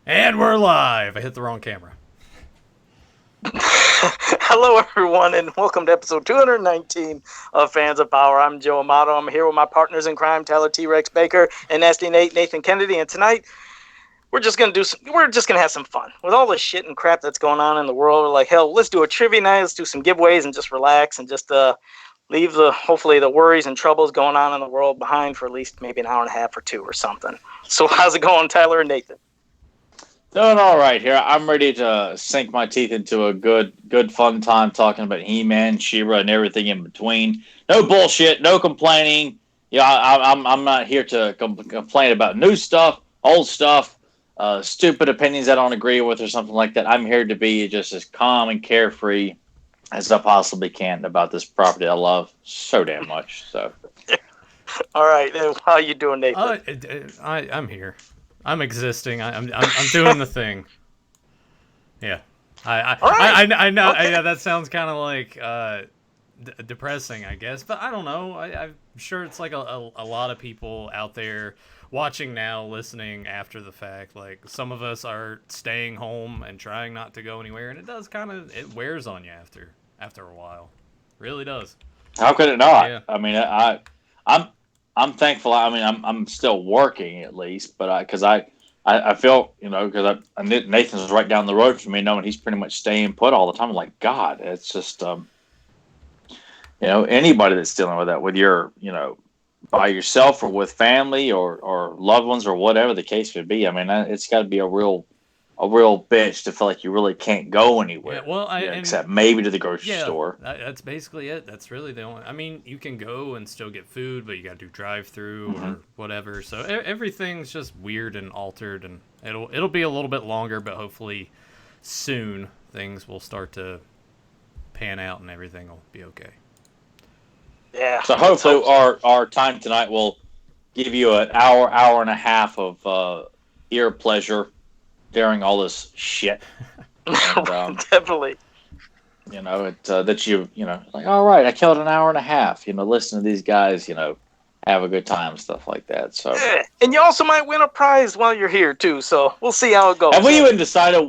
And we're live. I hit the wrong camera. Hello, everyone, and welcome to episode 219 of Fans of Power. I'm Joe Amato. I'm here with my partners in crime, Tyler T-Rex Baker and Nasty Nate, Nathan Kennedy. And tonight, we're just gonna have some fun with all the shit and crap that's going on in the world. We're like, hell, let's do a trivia night. Let's do some giveaways and just relax and just leave hopefully the worries and troubles going on in the world behind for at least maybe an hour and a half or two or something. So, how's it going, Tyler and Nathan? Doing all right here. I'm ready to sink my teeth into a good fun time talking about He-Man, She-Ra, and everything in between. No bullshit, no complaining. Yeah, I'm not here to complain about new stuff, old stuff, stupid opinions I don't agree with, or something like that. I'm here to be just as calm and carefree as I possibly can about this property I love so damn much. So, all right, how you doing, Nathan? I'm here. I'm existing. I'm doing the thing. Yeah. I know. Okay. Yeah, that sounds kind of like depressing, I guess. But I don't know. I'm sure it's like a lot of people out there watching now, listening after the fact. Like some of us are staying home and trying not to go anywhere, and it does it wears on you after a while. Really does. how could it not? Yeah. I mean, I'm thankful. I mean, I'm still working at least, but I feel, because Nathan's right down the road from me, knowing he's pretty much staying put all the time. I'm like, God, it's just, anybody that's dealing with that, with your, by yourself or with family or loved ones or whatever the case may be. I mean, it's got to be a real bitch to feel like you really can't go anywhere. Yeah, well, except maybe to the grocery store. That's basically it. That's really the only. I mean, you can go and still get food, but you got to do drive-through or whatever. So everything's just weird and altered, and it'll be a little bit longer, but hopefully soon things will start to pan out and everything will be okay. Yeah. So hopefully our time tonight will give you an hour and a half of ear pleasure during all this shit. And, definitely. Like, all right, I killed an hour and a half, listen to these guys, have a good time, stuff like that. So, yeah. And you also might win a prize while you're here too. So we'll see how it goes. Have we even decided?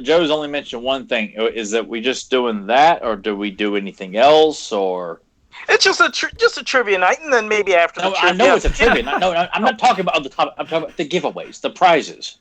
Joe's only mentioned one thing. Is that we just doing that, or do we do anything else, or? It's just a trivia night, and then maybe after the trivia. I know it's a trivia night. No, I'm not talking about the top. I'm talking about the giveaways, the prizes.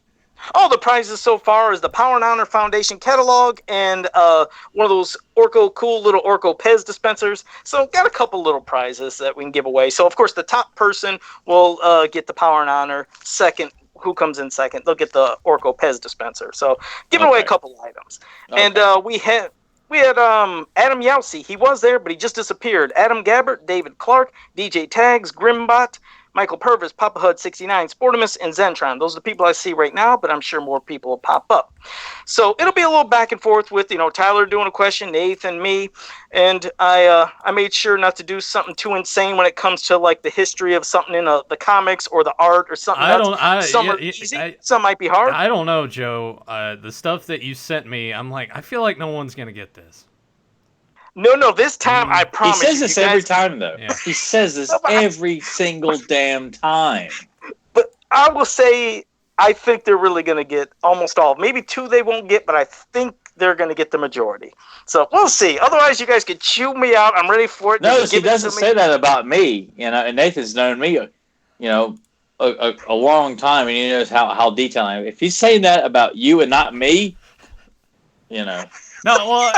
Oh, the prizes so far is the Power and Honor Foundation catalog and one of those cool little Orko Pez dispensers. So got a couple little prizes that we can give away. So, of course, the top person will get the Power and Honor. Second, who comes in second, they'll get the Orko Pez dispenser. So giving away a couple items. Okay. And we had Adam Yowsey. He was there, but he just disappeared. Adam Gabbert, David Clark, DJ Tags, Grimbot, Michael Purvis, Papa Hud 69, Sportimus, and Zentron. Those are the people I see right now, but I'm sure more people will pop up. So it'll be a little back and forth with, Tyler doing a question, Nathan, me, and I made sure not to do something too insane when it comes to like the history of something in the comics or the art or something. Some are easy, some might be hard. I don't know, Joe. The stuff that you sent me, I'm like, I feel like no one's gonna get this. No, this time I promise. He says this every time, though. Yeah. He says this every single damn time. But I will say, I think they're really going to get almost all. Maybe two they won't get, but I think they're going to get the majority. So we'll see. Otherwise, you guys could chew me out. I'm ready for it. No, he doesn't say that about me. And Nathan's known me, a long time, and he knows how detailed I am. If he's saying that about you and not me, No, well,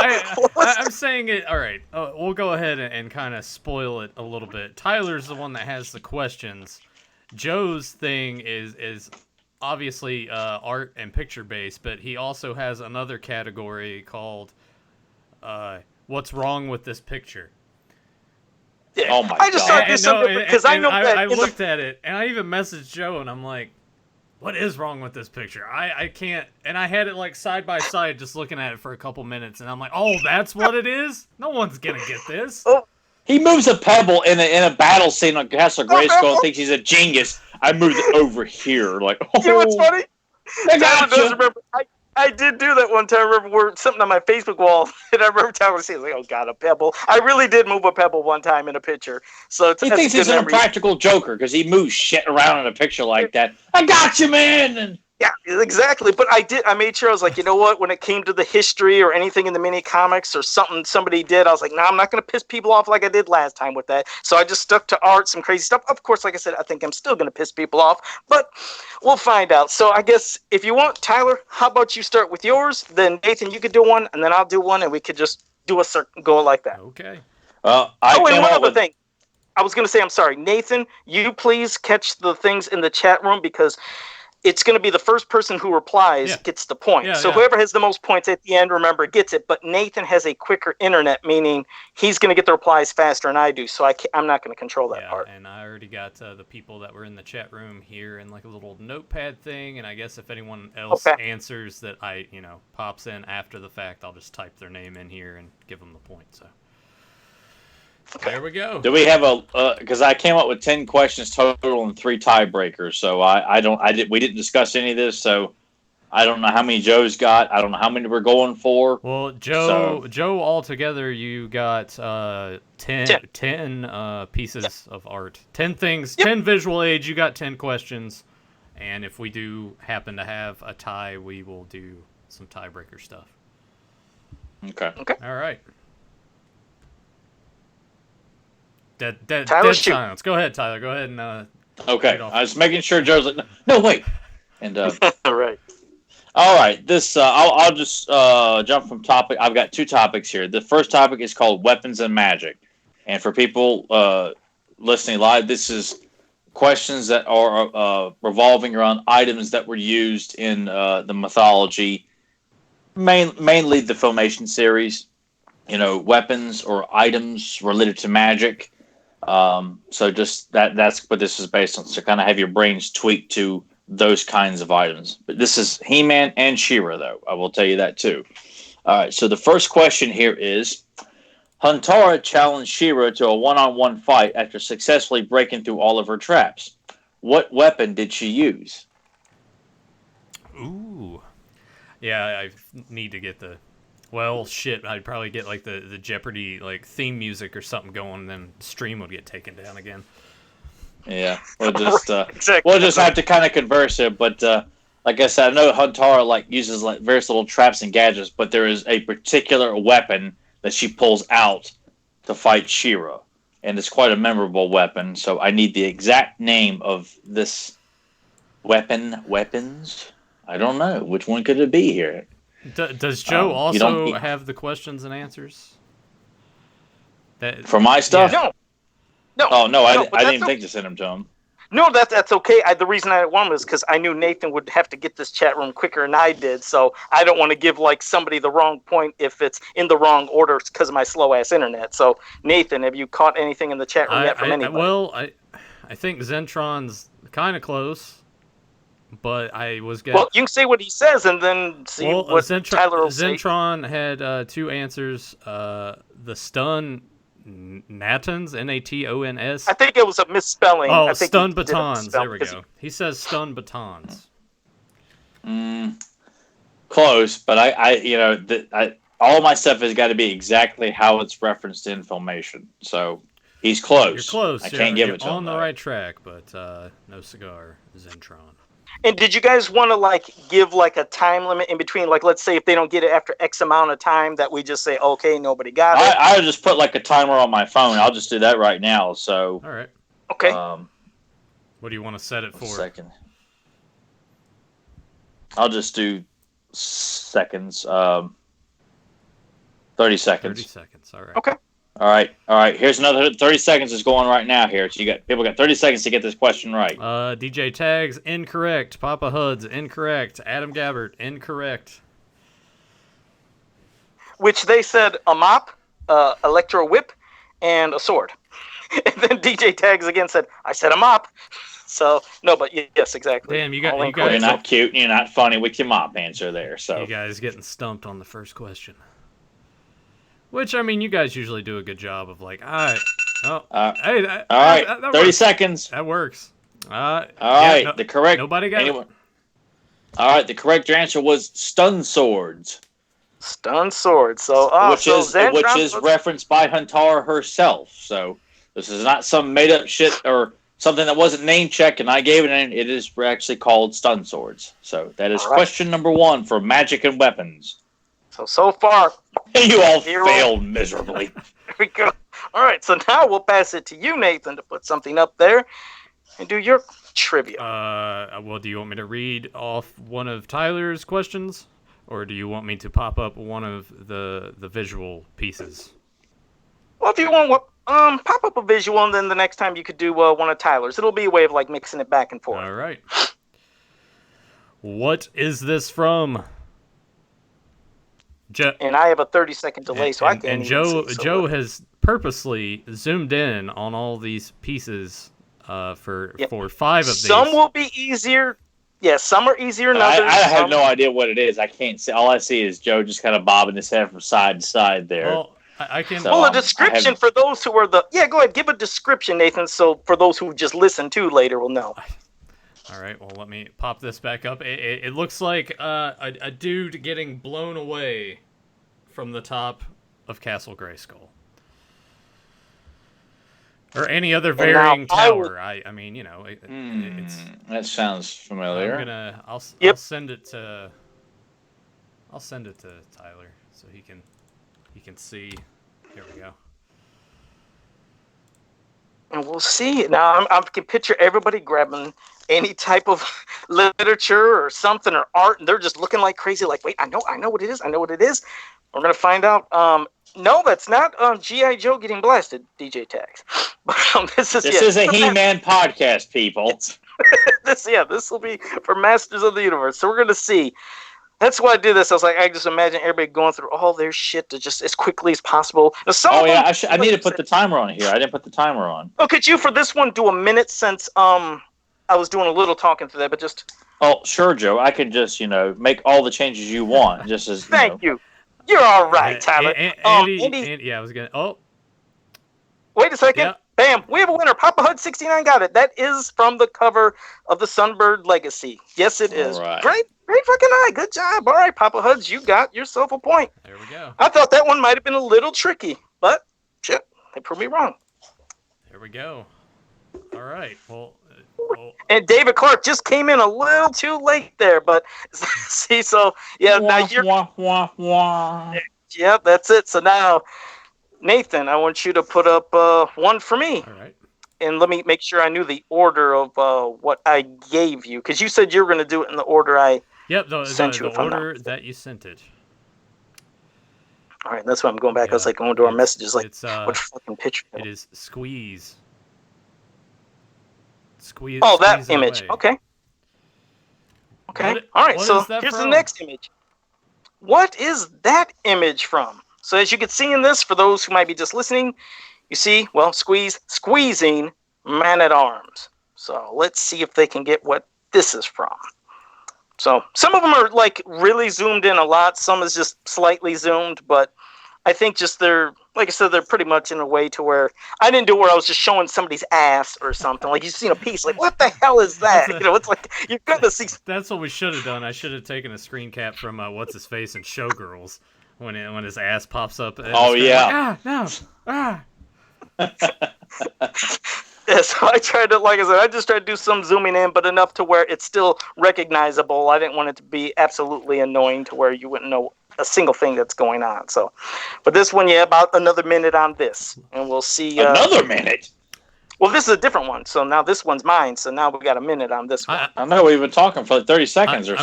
I'm saying it. All right, we'll go ahead and kind of spoil it a little bit. Tyler's the one that has the questions. Joe's thing is obviously art and picture based, but he also has another category called "What's wrong with this picture?" Yeah. Oh my I just God. thought this something because I know that I looked at it and I even messaged Joe and I'm like, what is wrong with this picture? I can't, and I had it like side by side just looking at it for a couple minutes and I'm like, oh, that's what it is? No one's gonna get this. Oh. He moves a pebble in a battle scene on Castle Grayskull and thinks he's a genius. I moved it over here. Like, oh. You know what's funny? I got Tyler does remember. I did do that one time. I remember something on my Facebook wall, and I remember Tyler saying, like, "Oh God, a pebble." I really did move a pebble one time in a picture. So he thinks he's an impractical joker because he moves shit around in a picture like that. I got you, man. And Yeah, exactly. But I made sure I was like, you know what? When it came to the history or anything in the mini comics or something somebody did, I was like, no, I'm not going to piss people off like I did last time with that. So I just stuck to art, some crazy stuff. Of course, like I said, I think I'm still going to piss people off, but we'll find out. So I guess if you want, Tyler, how about you start with yours? Then Nathan, you could do one, and then I'll do one, and we could just do a circle, go like that. Okay. I and came one up other with thing. I was going to say, I'm sorry, Nathan, you please catch the things in the chat room because it's going to be the first person who replies gets the point. So whoever has the most points at the end, remember, gets it. But Nathan has a quicker internet, meaning he's going to get the replies faster than I do. So I'm not going to control that part. And I already got the people that were in the chat room here in like a little notepad thing. And I guess if anyone else answers that pops in after the fact, I'll just type their name in here and give them the point. So. There we go. Do we have because I came up with 10 questions total and 3 tiebreakers. So we didn't discuss any of this. So I don't know how many Joe's got. I don't know how many we're going for. Well, Joe, altogether, you got 10 pieces of art. 10 things, 10 visual aids. You got 10 questions. And if we do happen to have a tie, we will do some tiebreaker stuff. Okay. All right. Dead silence. Go ahead, Tyler. Go ahead and. Okay. I was making sure Joe's like, no, wait. And all right. All right. This I'll just jump from topic. I've got 2 topics here. The first topic is called weapons and magic, and for people listening live, this is questions that are revolving around items that were used in the mythology, mainly the Filmation series. Weapons or items related to magic. So just that's what this is based on. So kind of have your brains tweaked to those kinds of items. But this is He-Man and She-Ra, though. I will tell you that, too. All right, so the first question here is, Huntara challenged She-Ra to a one-on-one fight after successfully breaking through all of her traps. What weapon did she use? Ooh. Yeah, I need to get the... Well, shit, I'd probably get like the Jeopardy like theme music or something going, and then the stream would get taken down again. Yeah, we'll just have to kind of converse here. But like I said, I know Huntara uses various little traps and gadgets, but there is a particular weapon that she pulls out to fight She-Ra, and it's quite a memorable weapon. So I need the exact name of this weapons. I don't know which one could it be here. Does Joe also have the questions and answers? For my stuff? Yeah. No. Oh, no, I didn't even think to send them to him. No, that's okay. The reason I won was because I knew Nathan would have to get this chat room quicker than I did, so I don't want to give somebody the wrong point if it's in the wrong order because of my slow-ass internet. So, Nathan, have you caught anything in the chat room yet from anybody? Well, I think Zentron's kind of close. But I was getting... Well, you can say what he says and then see what Tyler will say. Zentron had 2 answers. The stun Natons, Natons. I think it was a misspelling. Oh, stun batons. There we go. He says stun batons. Close, but all my stuff has got to be exactly how it's referenced in Filmation. So he's close. You're close. I can't give it to him. On the right track, but no cigar, Zentron. And did you guys want to give a time limit in between? Let's say if they don't get it after X amount of time, that we just say, okay, nobody got it. I just put a timer on my phone. I'll just do that right now. So all right. Okay. What do you want to set it for? A second. I'll just do seconds. 30 seconds. 30 seconds. All right. Okay. All right. Here's another 30 seconds is going right now here. So people got 30 seconds to get this question right. DJ Tags, incorrect. Papa Huds, incorrect. Adam Gabbert, incorrect. Which they said a mop, electro whip, and a sword. And then DJ Tags again said, I said a mop. So, no, but yes, exactly. Damn, you guys... You're not cute and you're not funny with your mop answer there. So you guys getting stumped on the first question. Which, I mean, you guys usually do a good job of all right. Oh, hey, all right, that 30 works. seconds. That works. All right, the correct... Nobody got it. All right, the correct answer was stun swords. Stun swords. So, which is referenced by Huntara herself. So this is not some made up shit or something that wasn't name checked, and I gave it a name. It is actually called stun swords. So that is question number 1 for magic and weapons. So far, you all failed miserably. There we go. All right, so now we'll pass it to you, Nathan, to put something up there and do your trivia. Well, do you want me to read off one of Tyler's questions, or do you want me to pop up one of the visual pieces? Well, if you want, pop up a visual, and then the next time you could do one of Tyler's. It'll be a way of like mixing it back and forth. All right. What is this from? And I have a 30-second delay, so I can't. And Joe has purposely zoomed in on all these pieces for 5 of these. Some will be easier. Yeah, some are easier than others. I have no idea what it is. I can't see. All I see is Joe just kind of bobbing his head from side to side there. Well, I can. So, a description for those who are go ahead, give a description, Nathan. So for those who just listen to later will know. All right, well, let me pop this back up. It looks like a dude getting blown away from the top of Castle Grayskull. Or any other varying tower. I mean, you know, it's... That sounds familiar. I'll send it to Tyler so he can see. Here we go. And we'll see. Now, I can picture everybody grabbing any type of literature or something or art, and they're just looking like crazy. Like, wait, I know what it is. I know what it is. We're gonna find out. No, that's not G.I. Joe getting blasted, DJ Tax. But this is a He-Man podcast, people. This will be for Masters of the Universe. So we're gonna see. That's why I did this. I was like, I just imagine everybody going through all their shit to just as quickly as possible. Now, I need to put the timer on here. I didn't put the timer on. Oh, could you, for this one, do a minute since I was doing a little talking through that, but just... Oh, sure, Joe. I can just, make all the changes you want. Just as Thank you. You're all right, Tyler. Andy, yeah, I was going to... Oh. Wait a second. Yeah. Bam. We have a winner. Papa Hud 69 got it. That is from the cover of the Sunbird Legacy. Yes, it is. All right. Great fucking eye. Good job. All right, Papa Huds, you got yourself a point. There we go. I thought that one might have been a little tricky, but shit, they proved me wrong. There we go. All right. Well, and David Clark just came in a little too late there, but see, so yeah, now you're. Yeah, that's it. So now, Nathan, I want you to put up one for me. All right. And let me make sure I knew the order of what I gave you, because you said you were going to do it in the order I sent you. The order that you sent it. All right, that's why I'm going back. I was like going to our messages, like, what fucking picture? It is Squeeze. Squeeze. Oh, that squeeze image. Away. Okay. All right, so here's the next image. What is that image from? So as you can see in this, for those who might be just listening, you see, well, squeezing Man-at-Arms. So let's see if they can get what this is from. So some of them are like really zoomed in a lot. Some is just slightly zoomed, but I think just they're, like I said, they're pretty much in a way to where I didn't do where I was just showing somebody's ass or something. Like you've seen a piece, like what the hell is that? It's like you're gonna see. That's what we should have done. I should have taken a screen cap from what's his face in Showgirls when his ass pops up. Oh yeah. Yeah, so I tried to, like I said, I just tried to do some zooming in, but enough to where it's still recognizable. I didn't want it to be absolutely annoying to where you wouldn't know a single thing that's going on. So, but this one, about another minute on this, and we'll see. Another minute? Well, this is a different one. So now this one's mine. So now we got a minute on this one. I know we've been talking for like 30 seconds or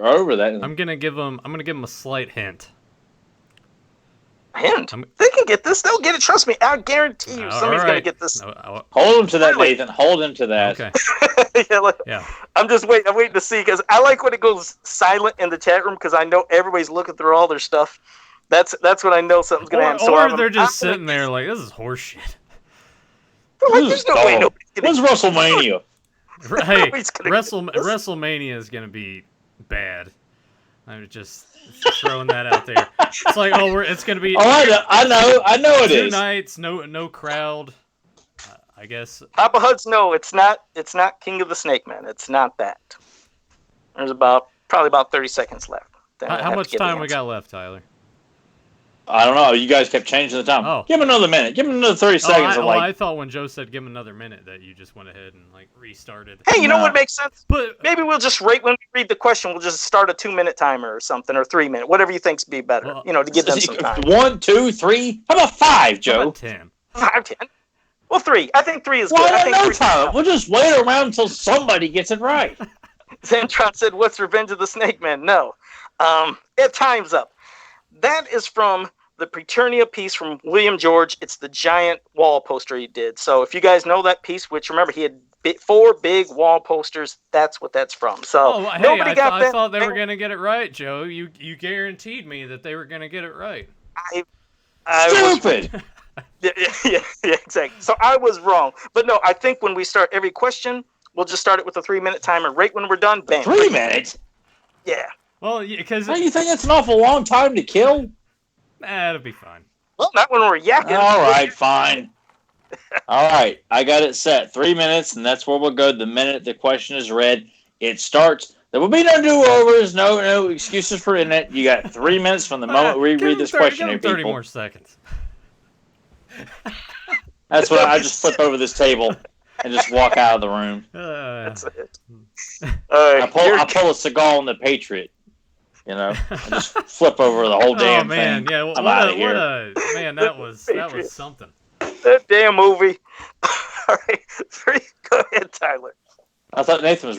over that. I'm gonna give him a slight hint. Hint? They can get this. They'll get it. Trust me. I guarantee you somebody's going to get this. Hold him to that, Nathan. Hold him to that. Okay. Yeah. I'm just waiting. I'm waiting to see, because I like when it goes silent in the chat room, because I know everybody's looking through all their stuff. That's when I know something's going to happen. Or they're just sitting there like, this is horseshit. There's no way nobody's going to. When's WrestleMania? Hey, WrestleMania is going to be bad. I'm just throwing that out there. It's like, it's gonna be. Oh, I know it is. 2 nights, no crowd. I guess. Papa Huds, no, it's not. It's not King of the Snake Man. It's not that. There's probably about 30 seconds left. How much time we got left, Tyler? I don't know. You guys kept changing the time. Oh. Give him another minute. Give him another 30 seconds. I thought when Joe said give him another minute that you just went ahead and like restarted. Hey, you know what makes sense? But maybe we'll just rate when we read the question. We'll just start a 2-minute timer or something, or 3-minute, whatever you think's be better. Well, to give them some time. 1, 2, 3. How about 5, Joe? How about 10? 5, 10. Well, 3. I think 3 is Why good. I think no 3 time? We'll just wait around until somebody gets it right. Zentron said, "What's Revenge of the Snake Man?" No. Time's up. That is from the Preternia piece from William George. It's the giant wall poster he did. So if you guys know that piece, which remember he had 4 big wall posters, that's what that's from. So nobody got that. I thought they were gonna get it right, Joe. You guaranteed me that they were gonna get it right. Stupid. Yeah, exactly. So I was wrong. But no, I think when we start every question, we'll just start it with a 3-minute timer. Right when we're done, bam. 3 minutes? Yeah. Well, because don't you think that's an awful long time to kill? Nah, it'll be fine. Well, not when we're yakking. All right, fine. All right, I got it set. 3 minutes, and that's where we'll go. The minute the question is read, it starts. There will be no do-overs, no excuses for in it. You got 3 minutes from the moment we read this question. Give 30 more seconds. That's what I just flip over this table and just walk out of the room. That's it. I pull a Seagal on the Patriot. I just flip over the whole damn thing. Yeah, I'm out of here. Man, that was something. That damn movie. All right, 3. Go ahead, Tyler. I thought Nathan was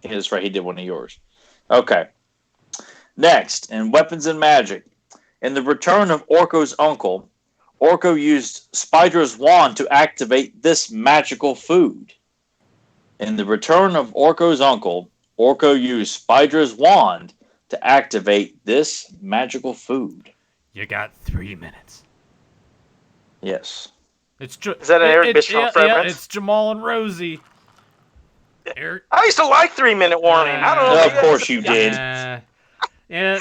he did one of yours. Okay. Next, in Weapons and Magic, in The Return of Orko's Uncle, Orko used Spider's wand to activate this magical food. In The Return of Orko's Uncle, Orko used Spider's wand to activate this magical food. You got 3 minutes. Yes. Is that an Eric Bischoff reference? Yeah, it's Jamal and Rosie. Eric. I used to like 3-minute warning. I don't know. Of course you did. Yeah,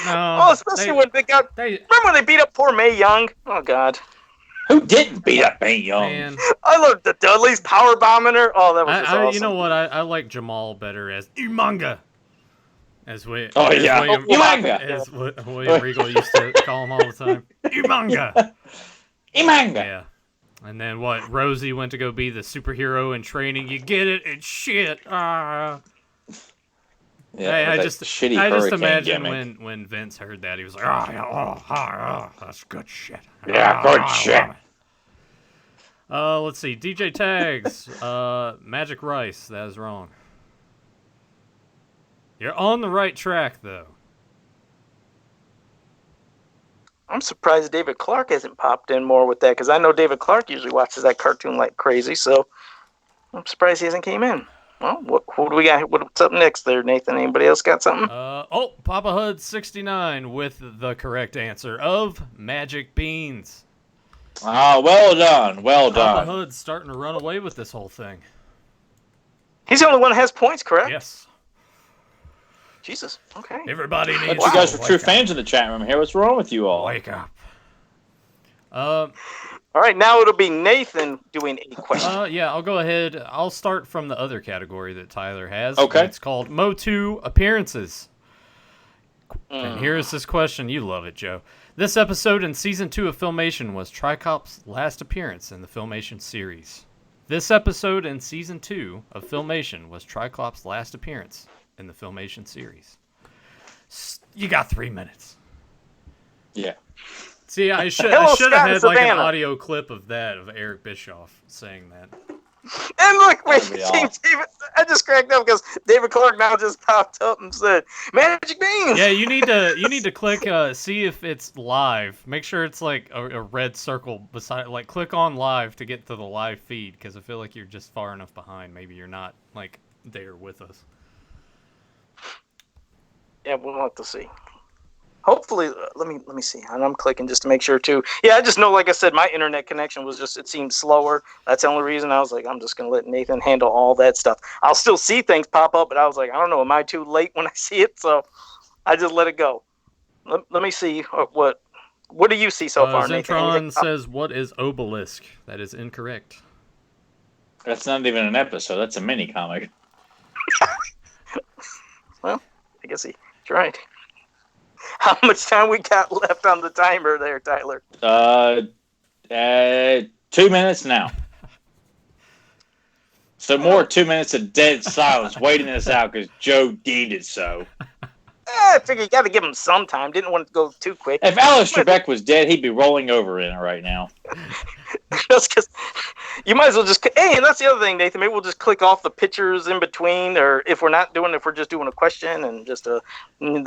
no. Oh, especially when they got. Remember when they beat up poor Mae Young? Oh God. Who didn't beat up Mae Young? Man. I loved the Dudleys power bombing her. Oh, that was just awesome. You know what? I like Jamal better as Umanga. William Regal used to call him all the time. Umanga. Yeah. And then what? Rosie went to go be the superhero in training. You get it? It's shit. Yeah, I just imagine gimmick. when Vince heard that, he was like, that's good shit. Yeah, good shit. Let's see. DJ Tags. Magic Rice. That is wrong. You're on the right track, though. I'm surprised David Clark hasn't popped in more with that, because I know David Clark usually watches that cartoon like crazy, so I'm surprised he hasn't came in. Well, who do we got? What's up next there, Nathan? Anybody else got something? Papa Hood 69 with the correct answer of Magic Beans. Ah, well done. Well done. Papa Hood's starting to run away with this whole thing. He's the only one that has points, correct? Yes. Jesus. Okay. Everybody needs. But you guys are true fans in the chat room here. What's wrong with you all? Wake up. All right, now it'll be Nathan doing a question. Yeah, I'll go ahead. I'll start from the other category that Tyler has. Okay. It's called MOTU appearances. And here's this question. You love it, Joe. This episode in Season 2 of Filmation was Tricop's last appearance in the Filmation series. This episode in Season 2 of Filmation was Triclops' last appearance in the Filmation series. You got 3 minutes. Yeah. See, I should have had like an audio clip of Eric Bischoff saying that. And look, David, I just cracked up because David Clark now just popped up and said, "Magic Beans." Yeah, you need to click see if it's live. Make sure it's like a red circle beside, like click on live to get to the live feed, because I feel like you're just far enough behind. Maybe you're not like there with us. Yeah, we'll have to see. Hopefully, let me see. And I'm clicking just to make sure too. Yeah, I just know, like I said, my internet connection was it seemed slower. That's the only reason. I was like, I'm just gonna let Nathan handle all that stuff. I'll still see things pop up, but I was like, I don't know, am I too late when I see it? So I just let it go. Let me see what do you see so far, Nathan? Zentron says, "What is Obelisk?" That is incorrect. That's not even an episode. That's a mini comic. Well, I guess he's right. How much time we got left on the timer there, Tyler? 2 minutes now. So more 2 minutes of dead silence waiting this out because Joe deemed it so. I figure you got to give him some time. Didn't want it to go too quick. If Alice Trebek was dead, he'd be rolling over in it right now. Just because you might as well just. Hey, and that's the other thing, Nathan. Maybe we'll just click off the pictures in between, or if we're just doing a question and just they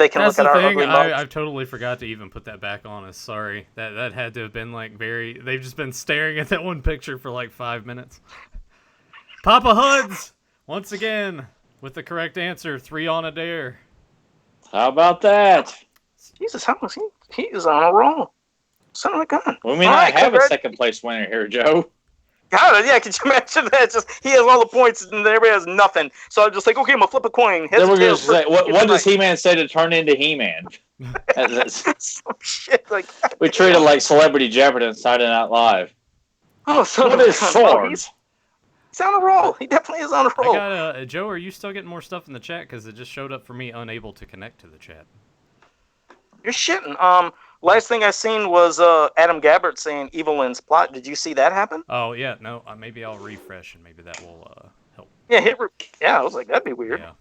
can That's look at the our thing. ugly mugs. I totally forgot to even put that back on. Sorry. That had to have been like very. They've just been staring at that one picture for like 5 minutes. Papa Huds once again with the correct answer. 3 on a dare. How about that? Jesus, how was he is on a roll. Son of a gun. We may not have a second place winner here, Joe. God, yeah, could you imagine that? Just he has all the points and everybody has nothing. So I'm just like, okay, I'm gonna flip a coin. Then we're gonna say, what does He-Man say to turn into He-Man? Some shit like that. We treat it like Celebrity Jeopardy and Saturday Night Live. Oh, son what of is a gun. swords? He's on a roll. He definitely is on a roll. I got Joe. Are you still getting more stuff in the chat? Because it just showed up for me unable to connect to the chat. You're shitting. Last thing I seen was Adam Gabbert saying Evelyn's plot. Did you see that happen? Oh yeah, no. Maybe I'll refresh and maybe that will help. Yeah, I was like, that'd be weird. Yeah.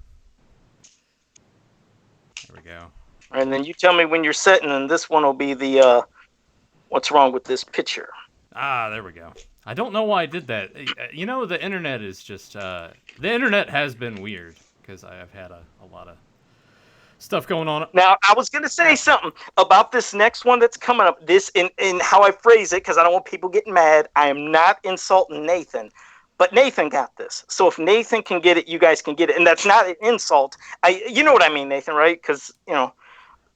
There we go. And then you tell me when you're setting, and this one will be the what's wrong with this picture. Ah, there we go. I don't know why I did that. You know, the internet is just the internet has been weird because I've had a lot of stuff going on. Now, I was going to say something about this next one that's coming up. This in how I phrase it, because I don't want people getting mad. I am not insulting Nathan, but Nathan got this. So if Nathan can get it, you guys can get it, and that's not an insult. You know what I mean, Nathan, right? Because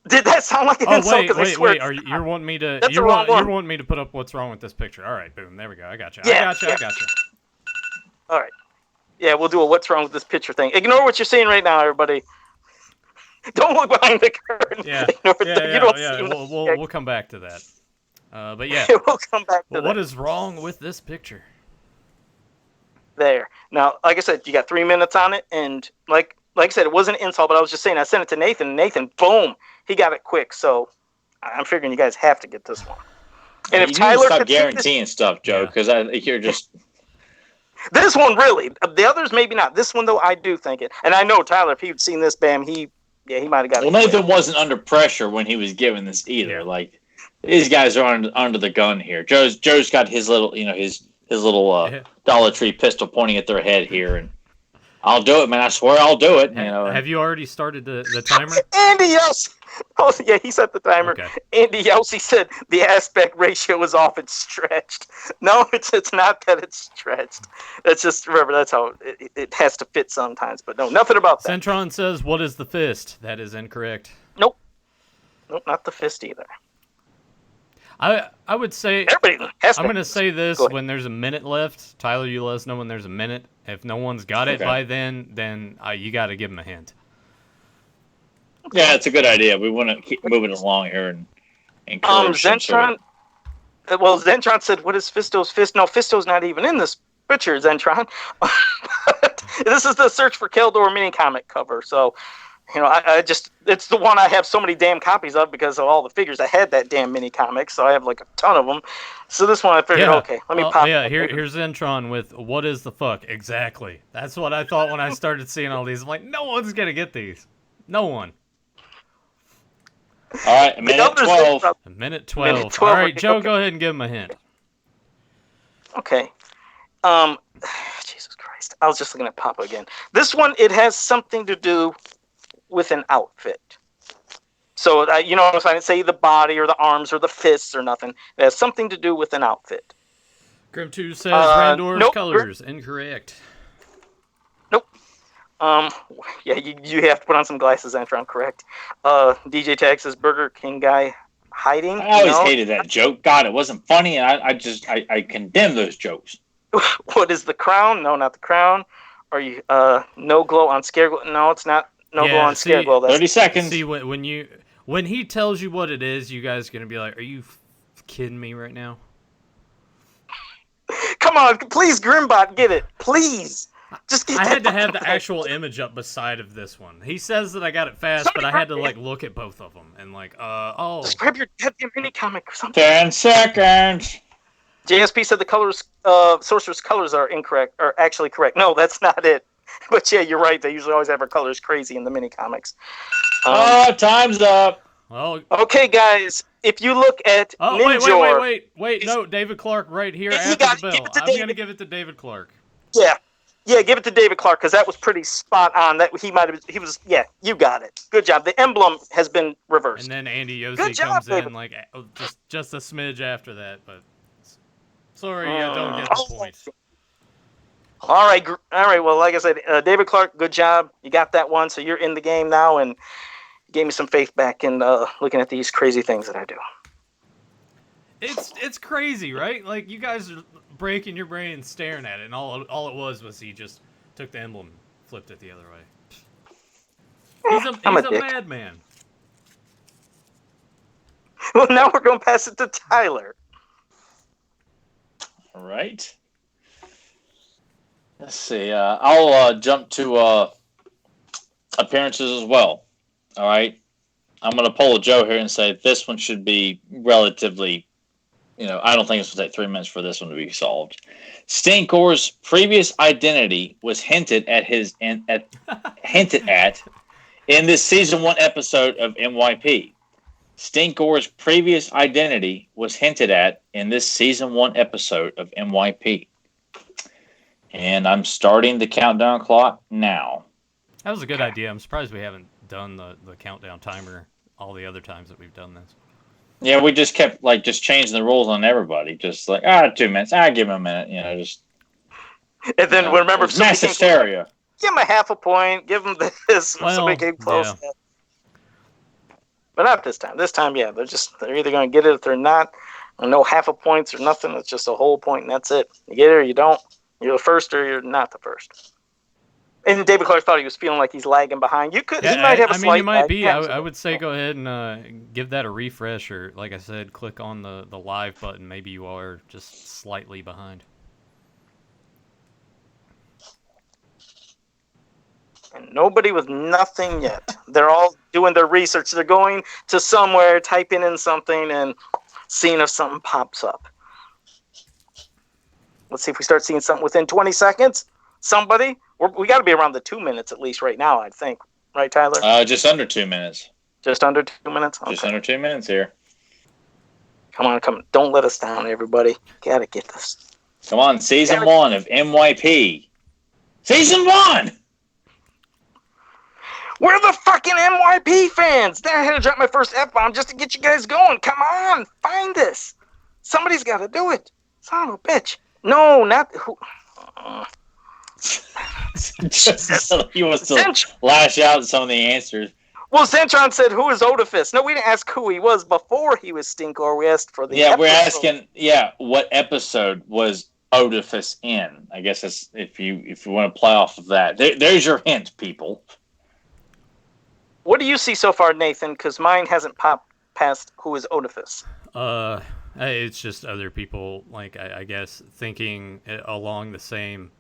did that sound like an insult? Wait! You're wanting me to? You're wanting me to put up what's wrong with this picture? All right, boom, there we go. I got you. Yeah, I got you. All right. Yeah, we'll do a what's wrong with this picture thing. Ignore what you're seeing right now, everybody. Don't look behind the curtain. Yeah. We'll come back to that. But yeah, we'll come back to that. What is wrong with this picture? There. Now, like I said, you got 3 minutes on it, and like I said, it wasn't an insult, but I was just saying I sent it to Nathan, and Nathan, boom, he got it quick. So I'm figuring you guys have to get this one. And if Tyler stop guaranteeing stuff, Joe, because I think you're just. This one really. The others maybe not. This one though, I do think it. And I know Tyler, if he'd seen this, bam, he might have got it. Well, Nathan wasn't under pressure when he was given this either. Yeah. Like these guys are under the gun here. Joe's got his little, his little Dollar Tree pistol pointing at their head here, and I'll do it, man. I swear I'll do it. Have you already started the timer? Andy Yelsey. Oh yeah, he set the timer. Okay. Andy Yelsey said the aspect ratio is off. It's stretched. No, it's not that it's stretched. That's just remember that's how it has to fit sometimes. But no, nothing about that. Centron says, "What is the fist?" That is incorrect. Nope, not the fist either. I would say I'm going to say this when there's a minute left. Tyler, you let us know when there's a minute. If no one's got it by then you got to give them a hint. Yeah, it's a good idea. We want to keep moving along here and encourage Zentron. Well, Zentron said, "What is Fisto's fist?" No, Fisto's not even in this picture, Zentron. This is the Search for Keldor mini comic cover. So, I just it's the one I have so many damn copies of because of all the figures. I had that damn mini comic, so I have like a ton of them. So this one I figured, okay, let me pop. Yeah, here's Zentron with "What is the fuck?" Exactly. That's what I thought when I started seeing all these. I'm like, no one's gonna get these. No one. All right, minute 12. A minute 12. All right, Joe, go ahead and give him a hint. Okay. Jesus Christ. I was just looking at Papa again. This one, it has something to do with an outfit. So, if I didn't say the body or the arms or the fists or nothing, it has something to do with an outfit. Grim 2 says Randor's colors. Incorrect. Nope. Yeah, you have to put on some glasses, Antron, correct. DJ Tag says Burger King guy hiding. I always hated that joke. God, it wasn't funny, and I condemn those jokes. What is the crown? No, not the crown. Are you no glow on scare glow? No, it's not no glow on scare glow. That's 30 seconds. See when he tells you what it is, you guys are gonna be like, "Are you kidding me right now?" Come on, please, Grimbot, get it, please. Just get I had to that have the fucking actual image up beside of this one. He says that I got it fast, but I had to like look at both of them and like, oh. Just grab your goddamn mini comic or something. 10 seconds. JSP said the colors, Sorcerer's colors are incorrect, or actually correct. No, that's not it. But yeah, you're right. They usually always have her colors crazy in the mini comics. Time's up. Well. Okay, guys. If you look at wait! No, David Clark right here after the bell. I'm gonna give it to David Clark. Yeah, give it to David Clark because that was pretty spot on. That he was. Yeah, you got it. Good job. The emblem has been reversed. And then Andy Yossi comes in like just a smidge after that, but sorry, I don't get the point. All right. Well, like I said, David Clark, good job. You got that one, so you're in the game now, and gave me some faith back in looking at these crazy things that I do. It's crazy, right? Like you guys are breaking your brain staring at it, and all it was he just took the emblem, flipped it the other way. He's a madman. Well, now we're going to pass it to Tyler. All right. Let's see. I'll jump to appearances as well. All right. I'm going to pull a Joe here and say this one should be relatively, I don't think it's going to take 3 minutes for this one to be solved. Stinkor's previous identity was hinted at in this season 1 episode of MYP. Stinkor's previous identity was hinted at in this season 1 episode of MYP. And I'm starting the countdown clock now. That was a good idea. I'm surprised we haven't done the countdown timer all the other times that we've done this. Yeah, we just kept just changing the rules on everybody. Just 2 minutes. Give him a minute. Just. And then remember, if mass hysteria. Give him a half a point. Give him this. Well, somebody came close. Yeah. But not this time. This time, yeah, they're either going to get it if they're not. No half a points or nothing. It's just a whole point, and that's it. You get it or you don't. You're the first or you're not the first. And David Clark thought he was feeling like he's lagging behind. He might have a slight you might lag. be. I would say go ahead and give that a refresh, or like I said, click on the live button. Maybe you are just slightly behind. And nobody with nothing yet. They're all doing their research. They're going to somewhere, typing in something, and seeing if something pops up. Let's see if we start seeing something within 20 seconds. Somebody? We got to be around the 2 minutes at least right now, I think. Right, Tyler? Just under 2 minutes. Just under 2 minutes? Okay. Just under 2 minutes here. Come on. Don't let us down, everybody. Got to get this. Come on, Season 1 of MYP. Season 1! We're the fucking MYP fans! Then I had to drop my first F-bomb just to get you guys going. Come on, find this. Somebody's got to do it. Son of a bitch. No, not who. He wants to lash out at some of the answers. Well, Zentron said, "Who is Otifus?" No, we didn't ask who he was before he was Stinkor. We asked for the. Yeah, episode. we're asking. Yeah, what episode was Otifus in? I guess that's if you want to play off of that. There's your hint, people. What do you see so far, Nathan? Because mine hasn't popped past who is Otifus. It's just other people, like I guess, thinking along the same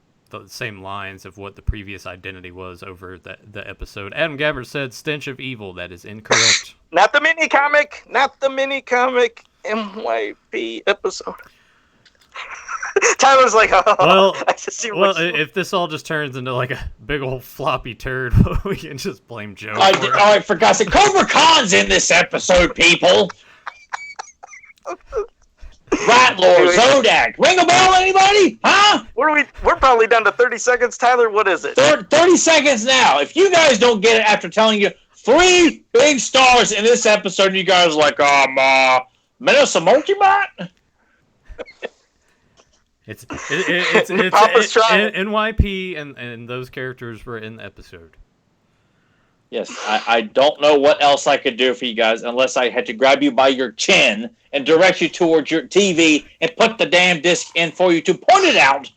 lines of what the previous identity was over the episode. Adam Gabbert said, "Stench of evil." That is incorrect. Not the mini comic. MYP episode. Tyler's like, oh, well, I just see if this all just turns into like a big old floppy turd, we can just blame Joe. I forgot to Cobra Khan's in this episode, people. Ratlord, Zodak, ring a bell, anybody? Huh? We're probably down to 30 seconds. Tyler, what is it? 30 seconds now. If you guys don't get it after telling you 3 big stars in this episode, you guys are like, Melissa Multibot? It's NYP, and those characters were in the episode. Yes, I don't know what else I could do for you guys unless I had to grab you by your chin and direct you towards your TV and put the damn disc in for you to point it out.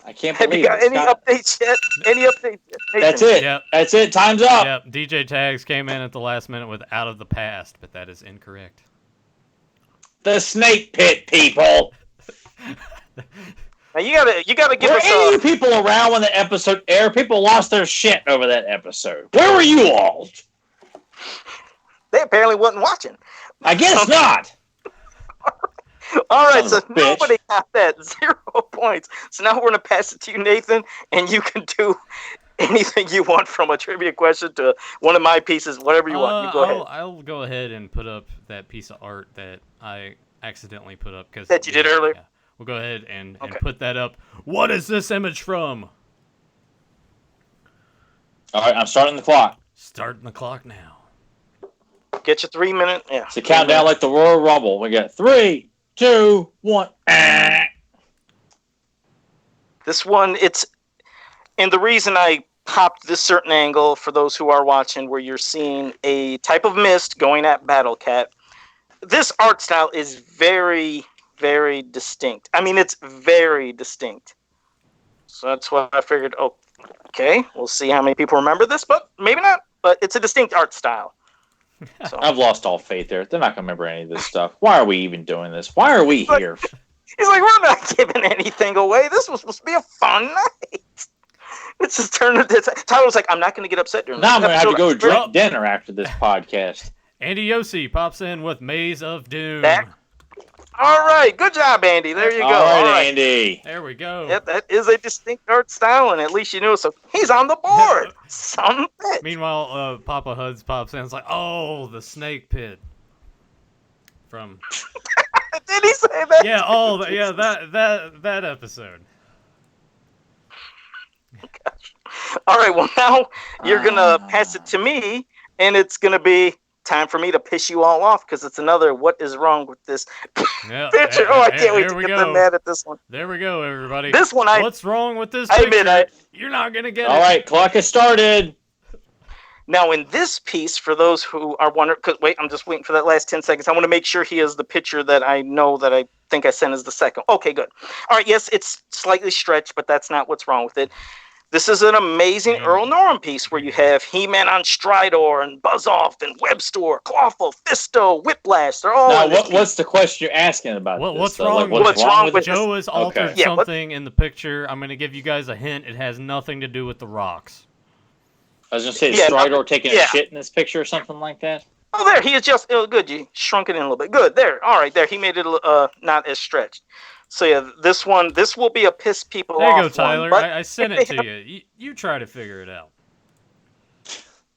I can't believe it. Have you got any updates yet? Any updates yet? That's it. Yep. That's it. Time's up. Yep. DJ Tags came in at the last minute with "Out of the Past," but that is incorrect. The snake pit, people. Now you gotta give Were us any of you people around when the episode aired? People lost their shit over that episode. Where were you all? They apparently wasn't watching. I guess not. All right, Son so of a bitch. nobody got that. 0 points. So now we're going to pass it to you, Nathan, and you can do anything you want from a trivia question to one of my pieces, whatever you want. You go ahead. I'll go ahead and put up that piece of art that I accidentally put up. That you did earlier? Yeah. We'll go ahead and Okay. put that up. What is this image from? All right, I'm starting the clock. Starting the clock now. Get your 3 minute. Yeah. It's a countdown like the Royal Rumble. We got 3, 2, 1. This one, and the reason I popped this certain angle for those who are watching, where you're seeing a type of mist going at Battle Cat. This art style is very, very distinct. I mean, it's very distinct. So that's why I figured, okay, we'll see how many people remember this, but maybe not. But it's a distinct art style. So. I've lost all faith there. They're not going to remember any of this stuff. Why are we even doing this? Why are we here? He's like, we're not giving anything away. This was supposed to be a fun night. It's just turned into... Tyler's like, I'm not going to get upset during this Now I'm going to have to go episode. drink dinner after this podcast. Andy Yossi pops in with Maze of Doom. All right. Good job, Andy. There you go. All right, Andy. There we go. Yep, that is a distinct art style, and at least you knew. So he's on the board. Some bitch. Meanwhile, Papa Huds pops in. It's like, oh, the snake pit. From... Did he say that? Yeah, that episode. All right, well, now you're going to pass it to me, and it's going to be time for me to piss you all off, because it's another what is wrong with this picture. I can't wait to get them mad at this one. There we go, everybody. This one, what's wrong with this I picture? admit, You're not going to get it. All right, clock has started. Now, in this piece, for those who are wondering, wait, I'm just waiting for that last 10 seconds. I want to make sure he is the picture that I know that I think I sent as the second. Okay, good. All right, yes, it's slightly stretched, but that's not what's wrong with it. This is an amazing Earl Norman piece where you have He-Man on Stridor and Buzz-Off and Webstore, Clawful, Fisto, Whiplash. They're all in this piece. What's the question you're asking about this? What's wrong with Joe has altered something in the picture. I'm going to give you guys a hint. It has nothing to do with the rocks. I was going to say, is Stridor taking a shit in this picture or something like that? Oh, there. He is just good. You shrunk it in a little bit. Good. There. All right. There. He made it not as stretched. So, yeah, this will be a piss people off. There you go, Tyler. One, I sent it to you. You try to figure it out.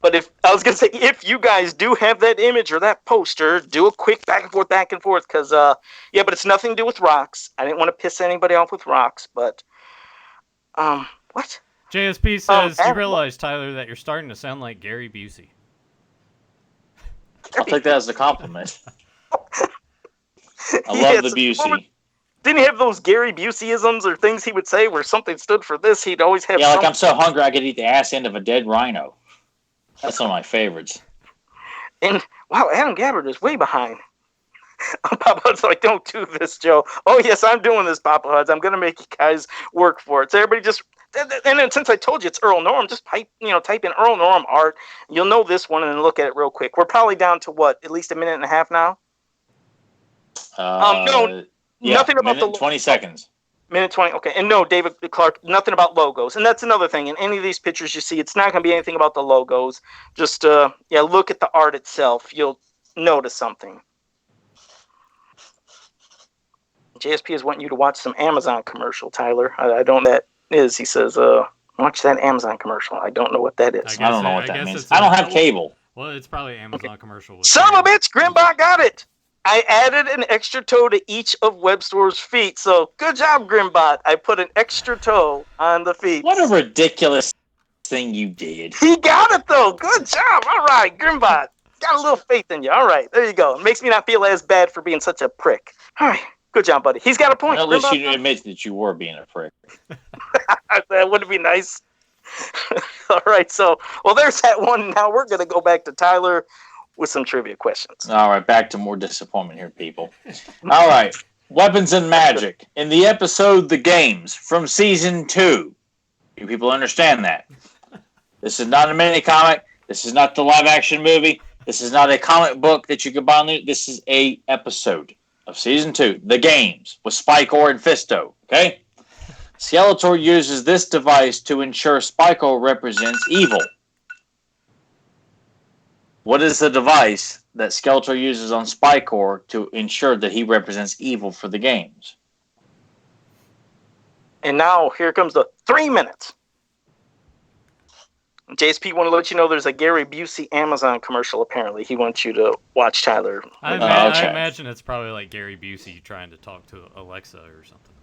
But if you guys do have that image or that poster, do a quick back and forth, because, but it's nothing to do with rocks. I didn't want to piss anybody off with rocks, but, what? JSP says, you realize, Tyler, that you're starting to sound like Gary Busey. I'll take that as a compliment. I love the Busey. Didn't he have those Gary Buseyisms or things he would say where something stood for this? He'd always have like I'm so hungry I could eat the ass end of a dead rhino. That's one of my favorites. And, wow, Adam Gabbard is way behind. Papa Hud's like, don't do this, Joe. Oh, yes, I'm doing this, Papa Huds. I'm going to make you guys work for it. So everybody just... And then since I told you it's Earl Norm, just type in Earl Norm art. You'll know this one and then look at it real quick. We're probably down to what, at least a minute and a half now? Nothing about the 20 seconds. Minute 20. Okay. And no, David Clark, nothing about logos. And that's another thing. In any of these pictures you see, it's not going to be anything about the logos. Just look at the art itself. You'll notice something. JSP is wanting you to watch some Amazon commercial, Tyler. I don't know what that is. He says, watch that Amazon commercial. I don't know what that is. I don't know what that means. I don't have cable. Well, it's probably an Amazon commercial. Son of a bitch, Grimbot got it. I added an extra toe to each of Webstore's feet. So good job, Grimbot. I put an extra toe on the feet. What a ridiculous thing you did. He got it, though. Good job. All right, Grimbot. Got a little faith in you. All right, there you go. It makes me not feel as bad for being such a prick. All right. Good job, buddy. He's got a point. At least you admit that you were being a prick. That would be nice. All right, there's that one. Now we're going to go back to Tyler with some trivia questions. All right, back to more disappointment here, people. All right, weapons and magic. In the episode The Games from Season 2. You people understand that. This is not a mini-comic. This is not the live-action movie. This is not a comic book that you can buy on the... This is a episode of Season 2, The Games, with Spikor and Fisto, okay? Skeletor uses this device to ensure Spyco represents evil. What is the device that Skeletor uses on Spycore to ensure that he represents evil for the games? And now here comes the 3 minutes. JSP want to let you know there's a Gary Busey Amazon commercial. Apparently, he wants you to watch, Tyler. I imagine it's probably like Gary Busey trying to talk to Alexa or something.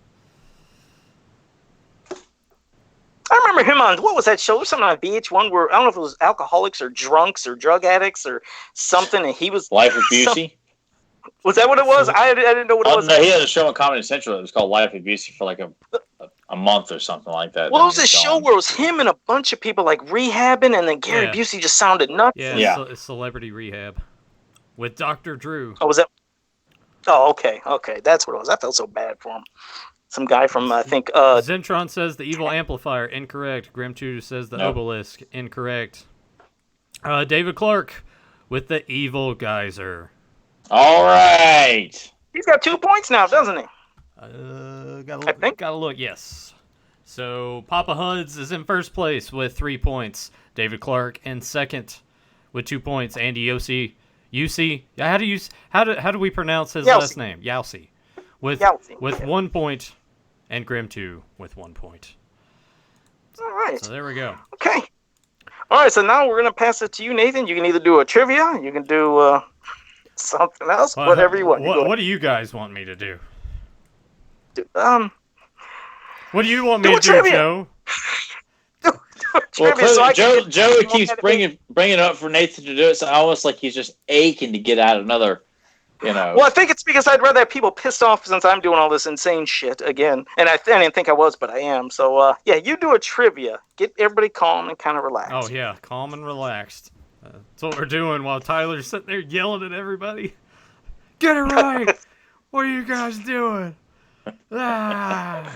I remember him on, what was that show? There was something on VH1 where, I don't know if it was alcoholics or drunks or drug addicts or something, and he was... Life of Busey? Was that what it was? I didn't know what it was. No, he had a show on Comedy Central that was called Life of Busey for like a month or something like that. Well, it was a show where it was him and a bunch of people like rehabbing, and then Gary Busey just sounded nuts. Yeah. Celebrity Rehab with Dr. Drew. Oh, was that? Oh, okay. That's what it was. I felt so bad for him. Some guy from, I think... Zentron says the evil amplifier. Incorrect. Grim2 says the obelisk. Incorrect. David Clark with the evil geyser. All right. He's got 2 points now, doesn't he? Gotta look, yes. So Papa Huds is in first place with 3 points. David Clark in second with 2 points. Andy Yossi. How do we pronounce his last name? Yossi. With 1 point, and Grim2 with 1 point. All right. So there we go. Okay. All right, so now we're going to pass it to you, Nathan. You can either do a trivia, you can do something else, whatever you want. What do you guys want me to do? What do you want me to do, Joe? Joe keeps bringing it up for Nathan to do it, so almost like he's just aching to get out another... Well, I think it's because I'd rather have people pissed off since I'm doing all this insane shit again. And I didn't think I was, but I am. So, you do a trivia. Get everybody calm and kind of relaxed. Oh, yeah, calm and relaxed. That's what we're doing while Tyler's sitting there yelling at everybody. Get it right! What are you guys doing? Ah.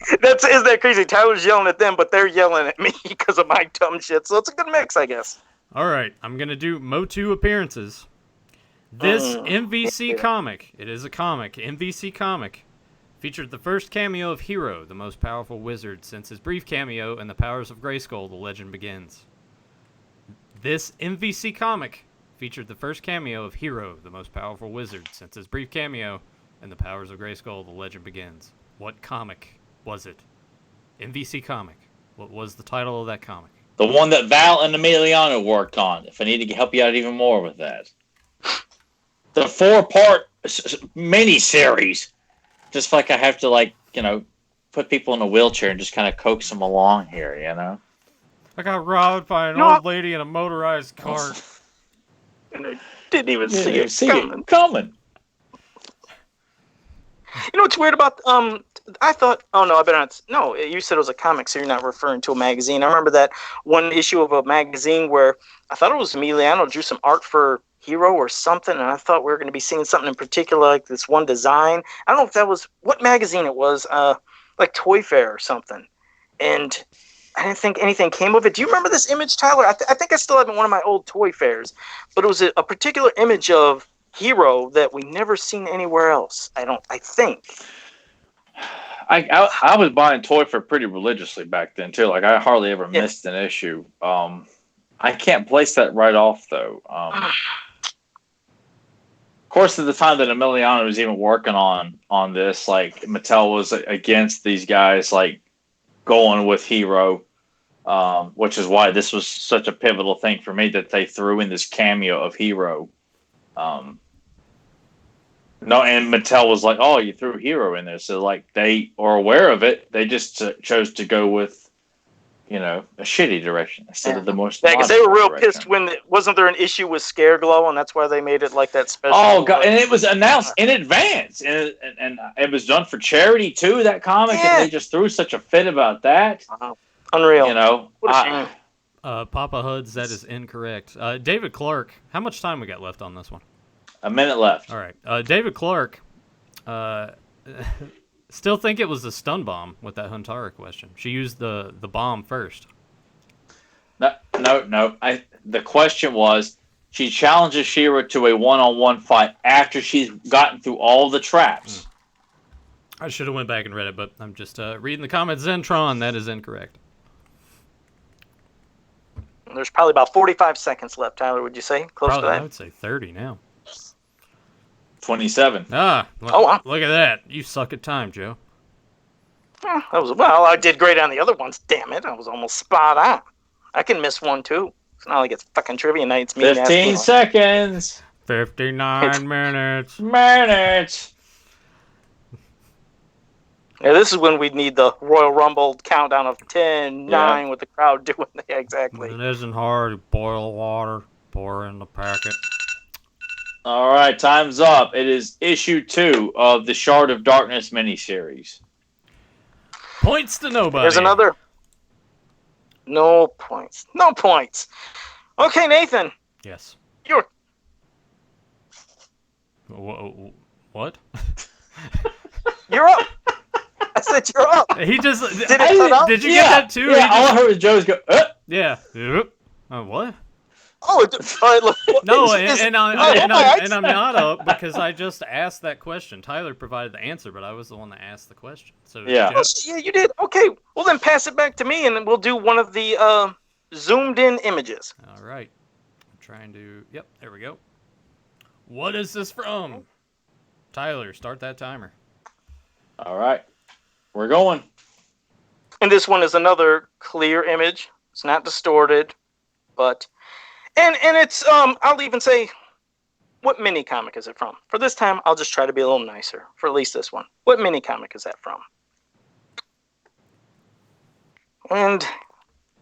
Isn't that crazy? Tyler's yelling at them, but they're yelling at me because of my dumb shit. So it's a good mix, I guess. All right, I'm going to do MOTU appearances. This MVC comic, it is a comic, MVC comic, featured the first cameo of Hero, the most powerful wizard, since his brief cameo in The Powers of Grayskull, The Legend Begins. This MVC comic featured the first cameo of Hero, the most powerful wizard, since his brief cameo in The Powers of Grayskull, The Legend Begins. What comic was it? MVC comic. What was the title of that comic? The one that Val and Emiliano worked on, if I need to help you out even more with that. The 4-part mini-series. Just like I have to, put people in a wheelchair and just kind of coax them along here, I got robbed by an old lady in a motorized cart. And I didn't even see it coming. You know what's weird about... I thought... Oh, no, I better not... No, you said it was a comic, so you're not referring to a magazine. I remember that one issue of a magazine where I thought it was Emiliano drew some art for Hero or something, and I thought we were going to be seeing something in particular, like this one design. I don't know if that was... What magazine it was, like Toy Fair or something. And I didn't think anything came of it. Do you remember this image, Tyler? I think I still have it in one of my old Toy Fairs. But it was a particular image of Hero that we never seen anywhere else. I think. I was buying Toy Fair pretty religiously back then too. Like I hardly ever missed an issue. I can't place that right off though. Of course, at the time that Emiliano was even working on this, like Mattel was against these guys like going with Hero, which is why this was such a pivotal thing for me that they threw in this cameo of Hero. No, and Mattel was like, "Oh, you threw Hero in there," so like they are aware of it. They just chose to go with, a shitty direction instead of the most. Yeah, because they were real pissed when wasn't there an issue with Scareglow, and that's why they made it like that special. Oh god, and it was announced in advance, and it was done for charity too. That comic, and they just threw such a fit about that. Unreal. Papa Huds, that is incorrect. David Clark, how much time we got left on this one? A minute left. All right. David Clark, still think it was a stun bomb with that Huntara question. She used the bomb first. No. The question was, she challenges She-Ra to a one-on-one fight after she's gotten through all the traps. I should have went back and read it, but I'm just reading the comments. Zentron, that is incorrect. There's probably about 45 seconds left, Tyler, would you say? Close Probably, to that? I would say 30 now. 27. Ah, wow. Look at that. You suck at time, Joe. I did great on the other ones. Damn it, I was almost spot on. I can miss one, too. It's not like it's fucking trivia night. It's me 15 seconds. 59 minutes. Yeah, this is when we need the Royal Rumble countdown of 10, 9 with the crowd doing that. Exactly. It isn't hard. You boil water, pour in the packet. All right, time's up. It is issue 2 of the Shard of Darkness miniseries. Points to nobody. There's another. No points. No points. Okay, Nathan. Yes. You're. What? You're up. I said you're up. He just Did you get that too? Yeah, all I heard was Joe's go. Yeah. What? Oh, all right, look. No, and I'm not up because I just asked that question. Tyler provided the answer, but I was the one that asked the question. So yeah, yeah, you did. Okay, well then pass it back to me, and then we'll do one of the zoomed in images. All right. I'm trying to. Yep, there we go. What is this from? Tyler, start that timer. All right, we're going. And this one is another clear image. It's not distorted, but. And it's I'll even say, what mini comic is it from? For this time, I'll just try to be a little nicer. For at least this one, what mini comic is that from? And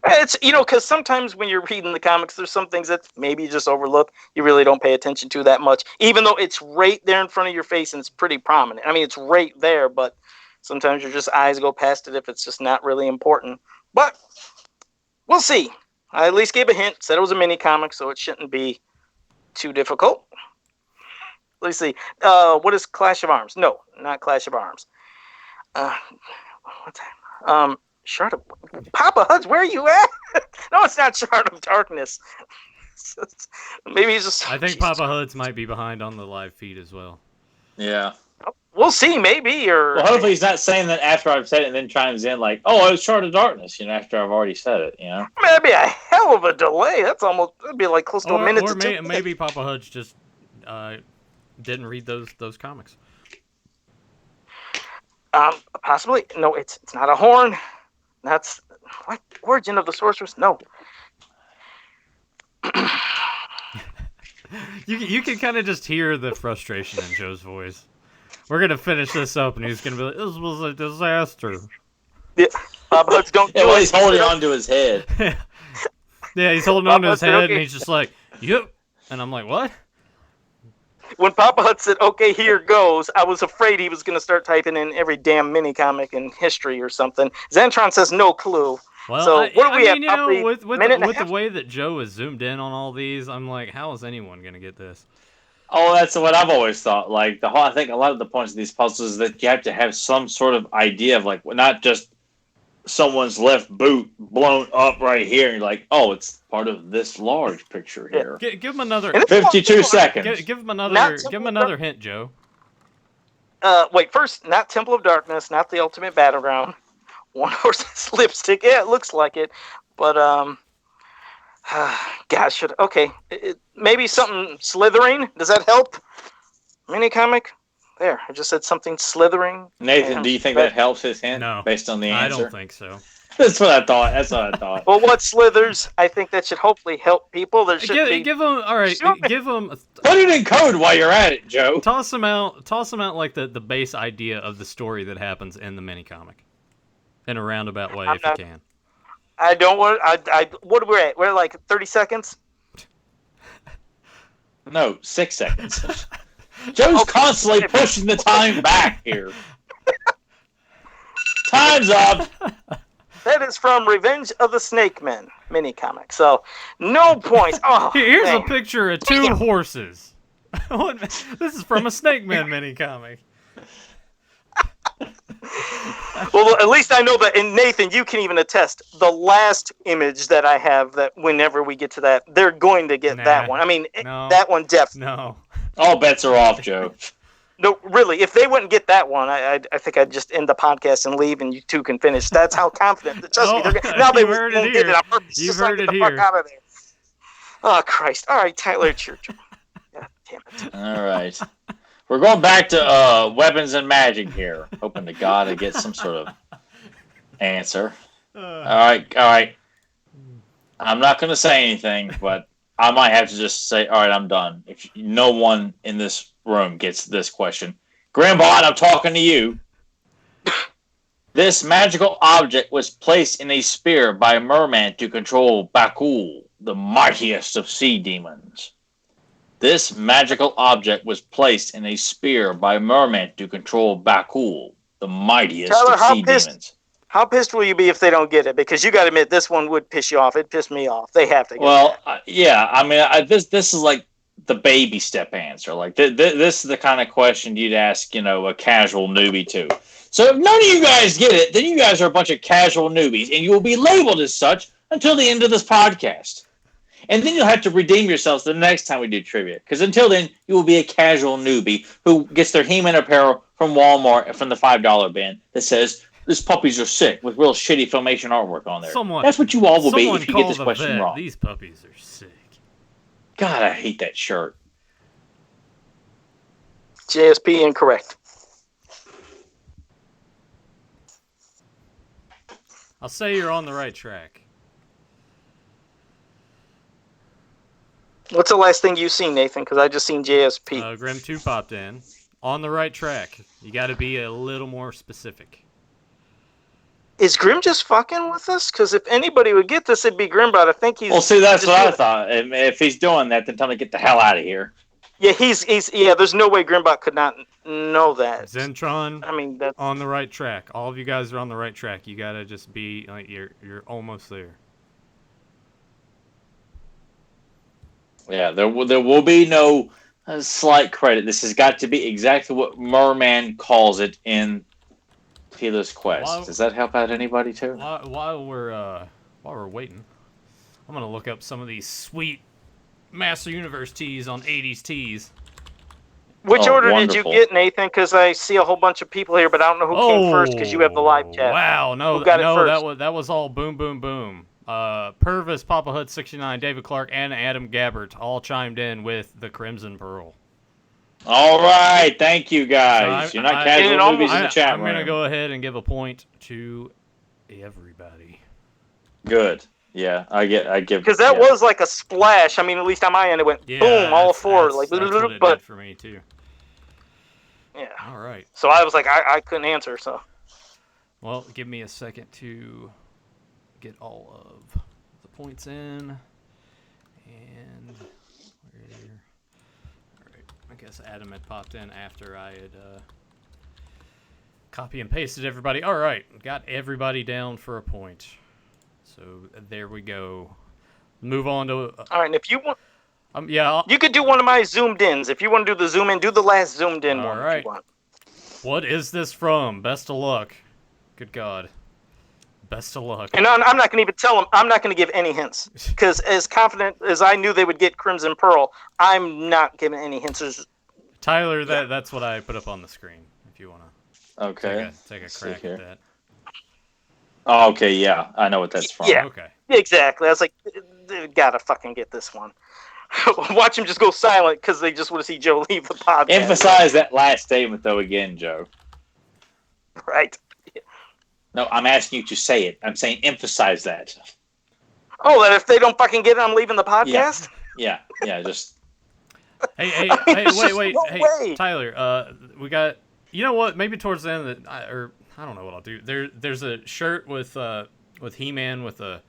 it's because sometimes when you're reading the comics, there's some things that maybe you just overlook. You really don't pay attention to that much, even though it's right there in front of your face and it's pretty prominent. I mean, it's right there, but sometimes your just eyes go past it if it's just not really important. But we'll see. I at least gave a hint, said it was a mini comic, so it shouldn't be too difficult. Let's see. What is Clash of Arms? No, not Clash of Arms. What's that? Shard of Papa Huds, where are you at? No, it's not Shard of Darkness. Maybe he's just. I think Papa Huds might be behind on the live feed as well. Yeah. We'll see, maybe. Or well, hopefully he's not saying that after I've said it and then chimes in like, "Oh, it was Shard of Darkness," after I've already said it. I mean, that'd be a hell of a delay. That'd be like close to a minute. Or maybe Papa Huds just didn't read those comics. Possibly. No, it's not a horn. That's what Origin of the Sorceress. No. You can kind of just hear the frustration in Joe's voice. We're gonna finish this up, and he's gonna be like, "This was a disaster." Yeah, Bob Huds don't. Yeah, well, he's holding on to his head. Yeah, he's holding on to his head, and he's just like, "Yep," and I'm like, "What?" When Papa Huds said, "Okay, here goes," I was afraid he was gonna start typing in every damn mini comic in history or something. Zentron says no clue. Well, so what do we have? With the way that Joe is zoomed in on all these, I'm like, how is anyone gonna get this? Oh, that's what I've always thought. Like I think a lot of the points of these puzzles is that you have to have some sort of idea of like not just someone's left boot blown up right here, and you're like, oh, it's part of this large picture here. Yeah. Give him another 52 seconds. Give him another hint, Joe. Wait, first, not Temple of Darkness, not the Ultimate Battleground. One Horse's Lipstick. Yeah, it looks like it, but gosh, okay. Maybe something slithering. Does that help? Mini comic. There, I just said something slithering. Nathan, do you think that helps his hint? No, based on the answer. I don't think so. That's what I thought. Well, what slithers? I think that should hopefully help people. There should be. Give them. All right, give them. Put it in code while you're at it, Joe. Toss them out like the base idea of the story that happens in the mini comic, in a roundabout way, if you can. I don't want. What are we at? We're at like 30 seconds. No, 6 seconds. Joe's constantly pushing the time back here. Time's up. That is from Revenge of the Snake Men mini comic. So, no points. Oh, here's dang. a picture of two horses. This is from a Snake Man mini comic. Well, at least I know that, and Nathan, you can even attest, the last image that I have, that whenever we get to that, they're going to get that one. I mean, that one definitely. No. All bets are off, Joe. No, really, if they wouldn't get that one, I think I'd just end the podcast and leave, and you two can finish. That's how confident. Trust me, now they won't get it on purpose. You've just so I heard get it the here. fuck out of there. Oh, Christ. All right, Tyler, it's your turn. God damn it. All right. We're going back to weapons and magic here. Hoping to God I get some sort of answer. All right. I'm not going to say anything, but I might have to just say, all right, I'm done. If no one in this room gets this question. Grimbot, I'm talking to you. This magical object was placed in a sphere by a merman to control Bakul, the mightiest of sea demons. This magical object was placed in a sphere by a merman to control Bakul, the mightiest Tyler, of sea demons. How pissed will you be if they don't get it? Because you got to admit, this one would piss you off. It pissed me off. They have to get it. Yeah. I mean, this is like the baby step answer. Like this is the kind of question you'd ask, a casual newbie to. So if none of you guys get it, then you guys are a bunch of casual newbies, and you will be labeled as such until the end of this podcast. And then you'll have to redeem yourselves the next time we do trivia. Because until then, you will be a casual newbie who gets their He-Man apparel from Walmart from the $5 bin that says, "These puppies are sick," with real shitty Filmation artwork on there. That's what you all will be if you get this question wrong. These puppies are sick. God, I hate that shirt. JSP incorrect. I'll say you're on the right track. What's the last thing you've seen, Nathan? Because I just seen JSP. Grim 2 popped in. On the right track. You got to be a little more specific. Is Grim just fucking with us? Because if anybody would get this, it'd be Grim, but I think he's... Well, see, that's what I thought. If he's doing that, then tell him to get the hell out of here. Yeah, there's no way Grimbot could not know that. Zentron, I mean, that's... on the right track. All of you guys are on the right track. You got to just be, like, you're almost there. Yeah, there will be no slight credit. This has got to be exactly what Merman calls it in Tila's Quest. Does that help out anybody too? While we're waiting, I'm gonna look up some of these sweet Master Universe tees on 80s tees. Which order did you get, Nathan? Because I see a whole bunch of people here, but I don't know who came first because you have the live chat. Wow, no, that was all boom, boom, boom. Purvis, Papa Hood 69, David Clark, and Adam Gabbert all chimed in with the Crimson Pearl. All right, thank you guys. So you're not casual movies in the chat room. I'm gonna go ahead and give a point to everybody. Good. Yeah, I give because that was like a splash. I mean, at least on my end, it went boom, all four. That's what it did for me too. Yeah. All right. So I was like, I couldn't answer. So. Well, give me a second to get all of the points in, and all right. I guess Adam had popped in after I had copy and pasted everybody. All right, got everybody down for a point. So there we go. Move on to. All right, and if you want, you could do one of my zoomed ins. If you want to do the zoom in, do the last zoomed in one. All right. If you want. What is this from? Best of luck. Good God. Best of luck. And I'm not going to even tell them. I'm not going to give any hints because as confident as I knew they would get Crimson Pearl, I'm not giving any hints. Tyler, that's what I put up on the screen. If you want to. Take a crack at that. Oh, okay, yeah, I know what that's from. Yeah, okay, exactly. I was like, they gotta fucking get this one. Watch him just go silent because they just want to see Joe leave the podcast. Emphasize that last statement though again, Joe. Right. No, I'm asking you to say it. I'm saying emphasize that. Oh, that if they don't fucking get it, I'm leaving the podcast? Yeah, just... Hey, wait. Hey, Tyler, we got... You know what? Maybe towards the end of the... I don't know what I'll do. There's a shirt with He-Man with a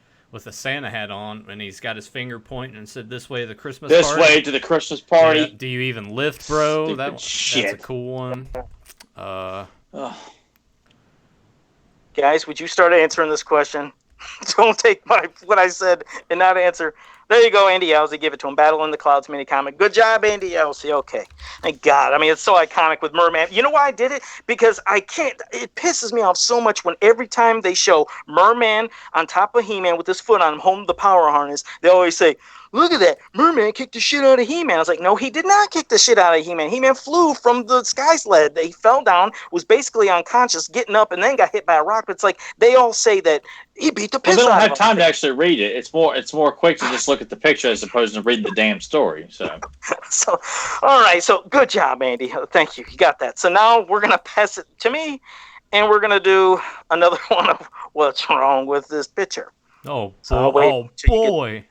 Santa hat on, and he's got his finger pointing and said, "This way to the Christmas party." This way to the Christmas party. Yeah, do you even lift, bro? That's a cool one. Guys, would you start answering this question? Don't take what I said and not answer. There you go, Andy Elsey. Give it to him. Battle in the Clouds mini comic. Good job, Andy Elsey. Okay. Thank God. I mean, it's so iconic with Merman. You know why I did it? Because I can't. It pisses me off so much when every time they show Merman on top of He-Man with his foot on him, holding the power harness, they always say, look at that. Merman kicked the shit out of He-Man. I was like, no, he did not kick the shit out of He-Man. He-Man flew from the sky sled. He fell down, was basically unconscious, getting up, and then got hit by a rock. But it's like, they all say that he beat the piss Well, they don't out have of him. time to actually read it. It's more quick to just look at the picture as opposed to read the damn story. So, All right. So, good job, Andy. Thank you. You got that. So now we're going to pass it to me, and we're going to do another one of what's wrong with this picture. Oh, So boy.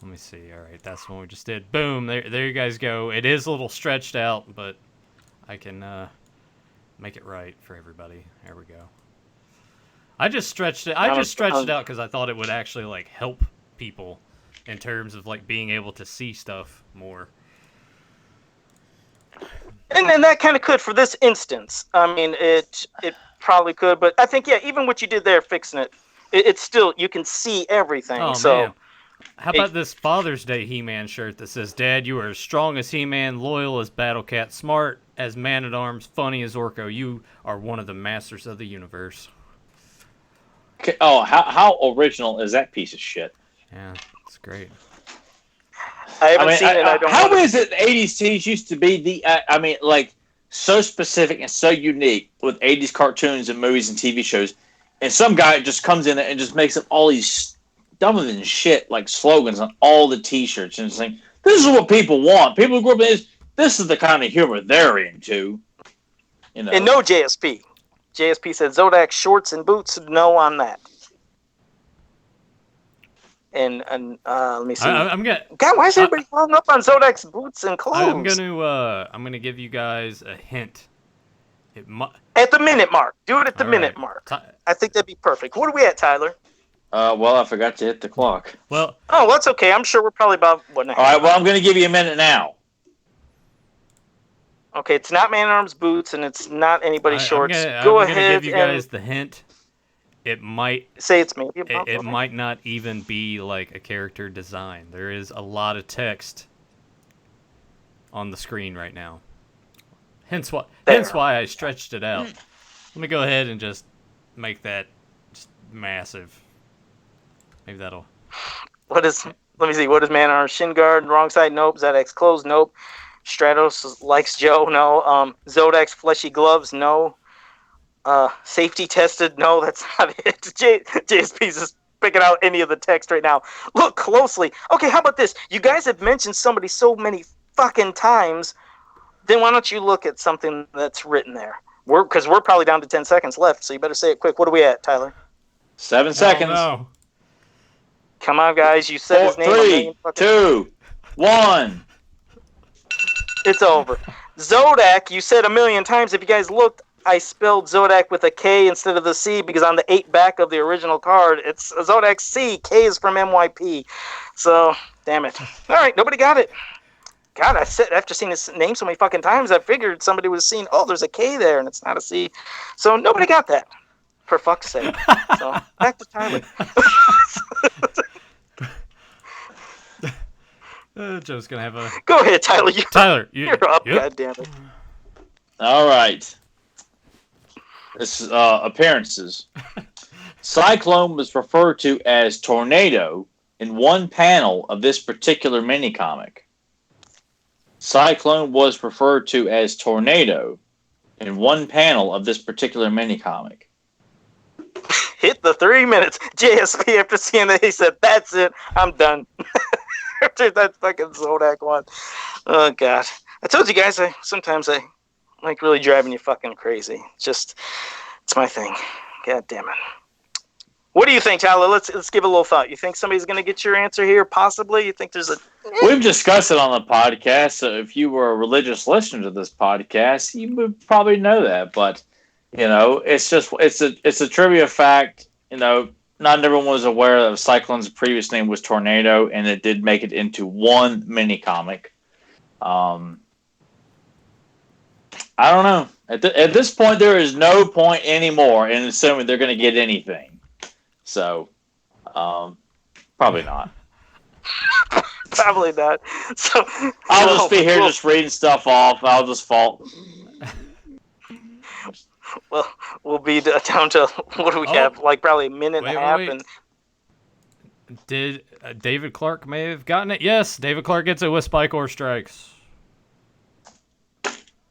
Let me see. All right, that's one we just did. Boom. There you guys go. It is a little stretched out, but I can make it right for everybody. There we go. I just stretched it. I just stretched it out because I thought it would actually like help people in terms of like being able to see stuff more. And then that kind of could for this instance. I mean, it probably could, but I think even what you did there, fixing it, it's still you can see everything. Oh, so. Man. How about this Father's Day He-Man shirt that says, Dad, you are as strong as He-Man, loyal as Battle Cat, smart as Man-at-Arms, funny as Orko. You are one of the masters of the universe. okay, how original is that piece of shit? Yeah, it's great. I haven't seen it. I don't. How is it 80s tees used to be so specific and so unique with 80s cartoons and movies and TV shows, and some guy just comes in and just makes up all these dumber than shit like slogans on all the T-shirts and saying, "This is what people want. People who grew up in this is the kind of humor they're into." You know. And no JSP. JSP said Zodak shorts and boots. No on that. And let me see. I'm gonna. God, why is everybody hung up on Zodak's boots and clothes? I'm gonna give you guys a hint. It at the minute mark. Do it at the minute mark. I think that'd be perfect. What are we at, Tyler? Well, I forgot to hit the clock. Well, that's okay. I'm sure we're probably about what? All right. Well, I'm going to give you a minute now. Okay, it's not Man-at-Arms boots, and it's not anybody's shorts. I'm Go gonna ahead give you guys the hint. It might say it's maybe. It might not even be like a character design. There is a lot of text on the screen right now. Hence why I stretched it out. Let me go ahead and just make that just massive. Maybe that'll. Let me see. What is Man-at-Arms? Shin guard, wrong side. Nope. ZX clothes. Nope. Stratos likes Joe. No. Zodak's fleshy gloves. No. Safety tested. No, that's not it. JSP's just picking out any of the text right now. Look closely. Okay, how about this? You guys have mentioned somebody so many fucking times. Then why don't you look at something that's written there? Because we're probably down to 10 seconds left, so you better say it quick. What are we at, Tyler? 7 seconds. No. Come on, guys. You said his name. 3, 2, 1. It's over. Zodak, you said a million times. If you guys looked, I spelled Zodak with a K instead of the C because on the 8 back of the original card, it's Zodak C. K is from MYP. So, damn it. All right, nobody got it. God, I said after seeing his name so many fucking times, I figured somebody was seeing, there's a K there, and it's not a C. So nobody got that. For fuck's sake. So, back to Tyler. Joe's gonna have a. Go ahead, Tyler. You're up. Yep. God damn it. All right. This is appearances. Cyclone was referred to as Tornado in one panel of this particular mini-comic. Cyclone was referred to as Tornado in one panel of this particular mini-comic. Hit the 3 minutes. JSP, after seeing that, he said, that's it. I'm done. After that fucking Zodak one. Oh, God. I told you guys, sometimes I like really driving you fucking crazy. It's my thing. God damn it. What do you think, Tyler? Let's give it a little thought. You think somebody's going to get your answer here? Possibly? You think there's a... We've discussed it on the podcast, so if you were a religious listener to this podcast, you would probably know that, but... You know, it's a trivia fact. You know, not everyone was aware that Cyclone's previous name was Tornado, and it did make it into one mini comic. I don't know. At this point, there is no point anymore in assuming they're going to get anything. So, probably not. Probably not. So I'll just be here just reading stuff off. I'll just fall. Well, we'll be down to what do we have? Like probably a minute and a half. Wait. And Did David Clark may have gotten it? Yes, David Clark gets it with Spike or Strikes.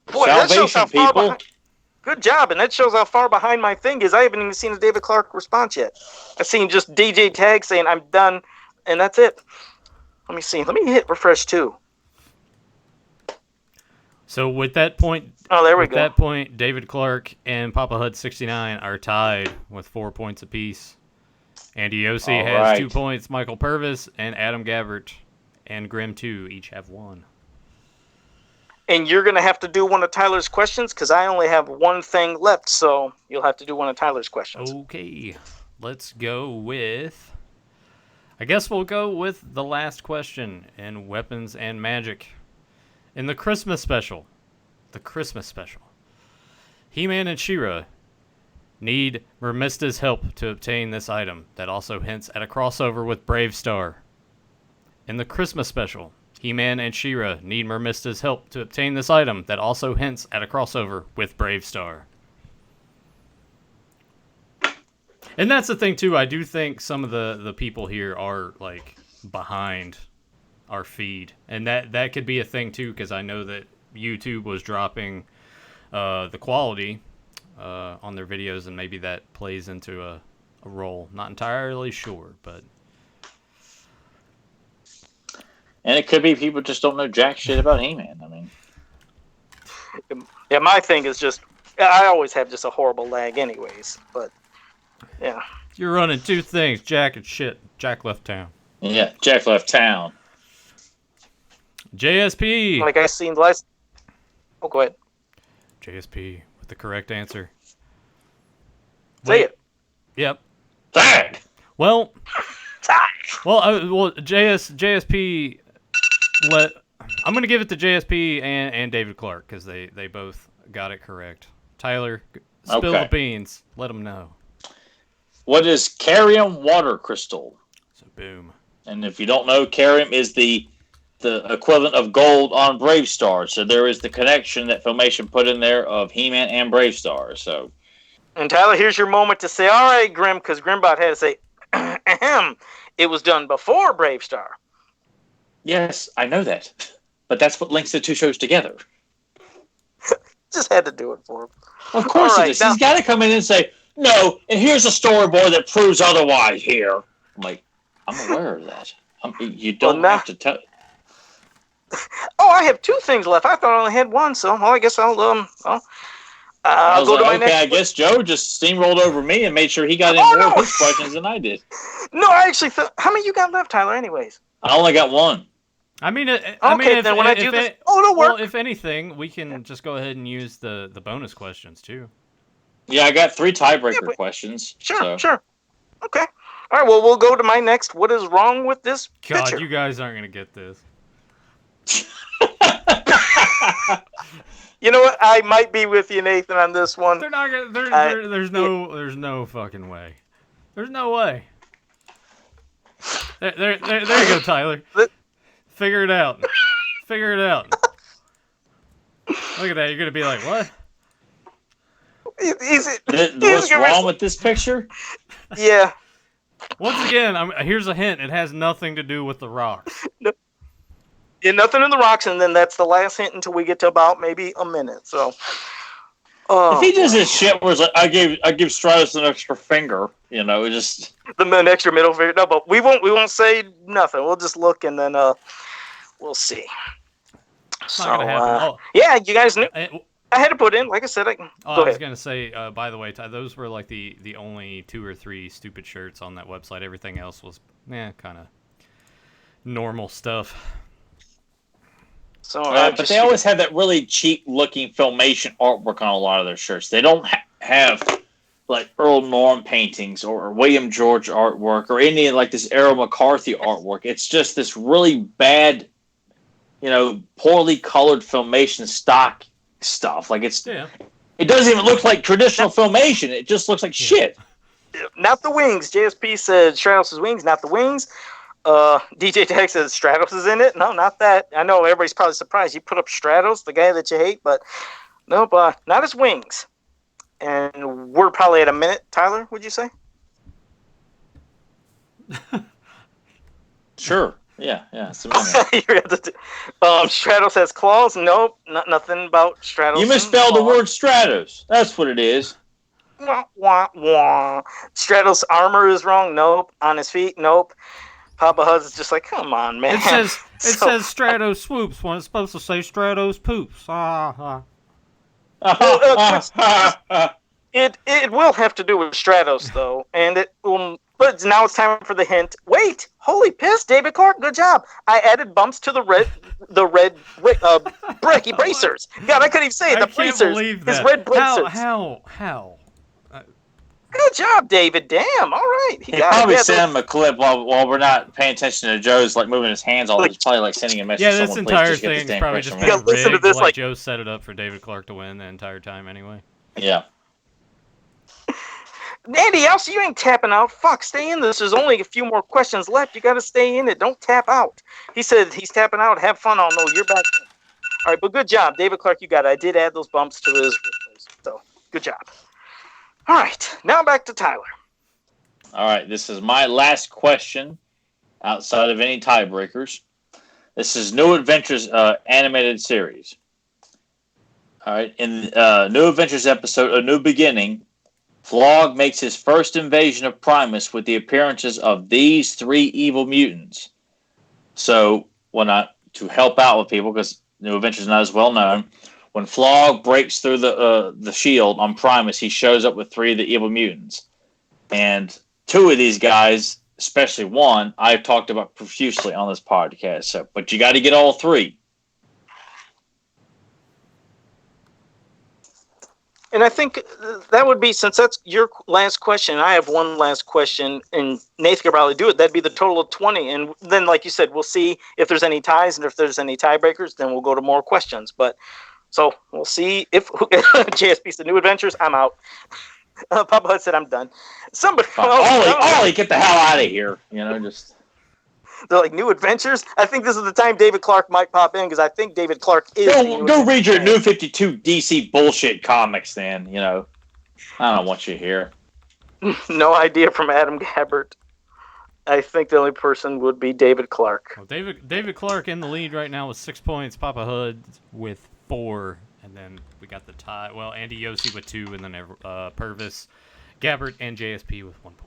Boy, that shows how Salvation, far people. behind. Good job, and that shows how far behind my thing is. I haven't even seen a David Clark response yet. I've seen just DJ Tag saying I'm done, and that's it. Let me see. Let me hit refresh too. So with that point, Oh, there we with go. that point, David Clark and Papa Hud 69 are tied with 4 points apiece. Andy Yossi All has right. 2 points. Michael Purvis and Adam Gabbert and Grim 2 each have 1. And you're going to have to do one of Tyler's questions because I only have one thing left, so you'll have to do one of Tyler's questions. Okay, let's go with... I guess we'll go with the last question in Weapons and Magic. In the Christmas special, He-Man and She-Ra need Mermista's help to obtain this item that also hints at a crossover with Brave Star. In the Christmas special, He-Man and She-Ra need Mermista's help to obtain this item that also hints at a crossover with Brave Star. And that's the thing too, I do think some of the people here are like behind our feed. And that could be a thing too, because I know that YouTube was dropping the quality on their videos, and maybe that plays into a role. Not entirely sure, but... And it could be people just don't know jack shit about He-Man. I mean, Yeah, my thing is just, I always have just a horrible lag anyways, but yeah. You're running 2 things, Jack and shit. Jack left town. yeah, Jack left town. JSP! Like I seen the last... Oh, go ahead. JSP with the correct answer. Say it. Yep. Dang! Well, JSP let... I'm going to give it to JSP and David Clark, because they both got it correct. Tyler, spill Okay. the beans. Let them know. What is Carium water crystal? So, boom. And if you don't know, Carium is the equivalent of gold on Brave Star. So there is the connection that Filmation put in there of He-Man and Brave Star. So And Tyler, here's your moment to say, all right, Grim, because Grimbot had to say, ahem, it was done before Brave Star. yes, I know that, but that's what links the 2 shows together. Just had to do it for him. Of course All it right, is. now- He's got to come in and say, no, and here's a storyboard that proves otherwise here. I'm like, I'm aware of that. You don't now- have to tell. Oh, I have 2 things left. I thought I only had 1, so I guess I'll I go was to my like, okay, next. I guess Joe just steamrolled over me and made sure he got in Oh, more no. of his questions than I did. No, I actually thought. How many you got left, Tyler? Anyways. I only got 1. I mean, Okay, if, then when I if do this, it- it'll well, work. if anything, we can just go ahead and use the bonus questions too. Yeah, I got 3 tiebreaker Yeah, but- questions. Sure, so. sure. Okay. All right. Well, we'll go to my next. What is wrong with this God, picture? you guys aren't gonna get this. You know what? I might be with you, Nathan, on this one. They're not gonna. There's no fucking way. There's no way. There you go, Tyler. Figure it out. Figure it out. Look at that. You're gonna be like, what? What's wrong with this picture? Yeah. Once again, here's a hint. It has nothing to do with the rocks. Yeah, nothing in the rocks, and then that's the last hint until we get to about maybe a minute. So, If he does this shit where it's like, I give Stratus an extra finger, it just an extra middle finger. No, but we won't say nothing. We'll just look, and then we'll see. It's not gonna happen. Yeah, you guys knew. I I had to put in, like I said. Go was ahead. gonna say, by the way, Ty, those were like the only 2 or 3 stupid shirts on that website. Everything else was, kind of normal stuff. So, but they always have that really cheap looking Filmation artwork on a lot of their shirts. They don't have like Earl Norm paintings or William George artwork or any like this Errol McCarthy artwork. It's just this really bad, poorly colored Filmation stock stuff. Like it doesn't even look like traditional Filmation. It just looks like shit. Not the wings. JSP said Stratos' wings, not the wings. DJ Tech says Stratos is in it. No, not that. I know everybody's probably surprised. You put up Stratos, the guy that you hate, but no, not his wings. And we're probably at a minute. Tyler, would you say? Sure. Yeah. It's Stratos has claws. Nope, nothing about Stratos. You misspelled the word Stratos. That's what it is. Wah, wah, wah. Stratos' armor is wrong. Nope. On his feet. Nope. Papa Hud's is just like, come on, man. It says Stratos swoops when it's supposed to say Stratos poops. It will have to do with Stratos though, and it will. But now it's time for the hint. Wait, holy piss, David Clark, good job. I added bumps to the red bracky bracers. God, I couldn't even say it. The bracers. Believe that. His red bracers. How? Good job, David. Damn. All right. He probably sent him a clip while we're not paying attention to Joe's like moving his hands all. He's probably like sending a message. Yeah, to this someone, entire thing is probably just rigged. Listen to this, like Joe set it up for David Clark to win the entire time anyway. Yeah. Andy, also you ain't tapping out. Fuck, stay in this. There's only a few more questions left. You got to stay in it. Don't tap out. He said he's tapping out. Have fun. I'll know you're back in. All right, but good job, David Clark. You got it. I did add those bumps to his. So good job. All right, now back to Tyler. All right, this is my last question outside of any tiebreakers. This is New Adventures animated series. All right, in New Adventures episode A New Beginning, Flog makes his first invasion of Primus with the appearances of these three evil mutants. So, to help out with people, because New Adventures is not as well known, when Flog breaks through the shield on Primus, he shows up with three of the evil mutants. And two of these guys, especially one, I've talked about profusely on this podcast. So, but you got to get all three. And I think that would be, since that's your last question, I have one last question, and Nathan could probably do it. That'd be the total of 20. And then, like you said, we'll see if there's any ties, and if there's any tiebreakers, then we'll go to more questions. But so we'll see if JSP's The New Adventures. I'm out. Papa Hut said I'm done. Somebody, Ollie, get the hell out of here! Just. They're like, New Adventures? I think this is the time David Clark might pop in, because I think David Clark is... Go read your New 52 DC bullshit comics, then. I don't want you here. No idea from Adam Gabbert. I think the only person would be David Clark. Well, David Clark in the lead right now with 6 points. Papa Hud with 4. And then we got the tie. Well, Andy Yossi with 2. And then Purvis, Gabbert, and JSP with 1 point.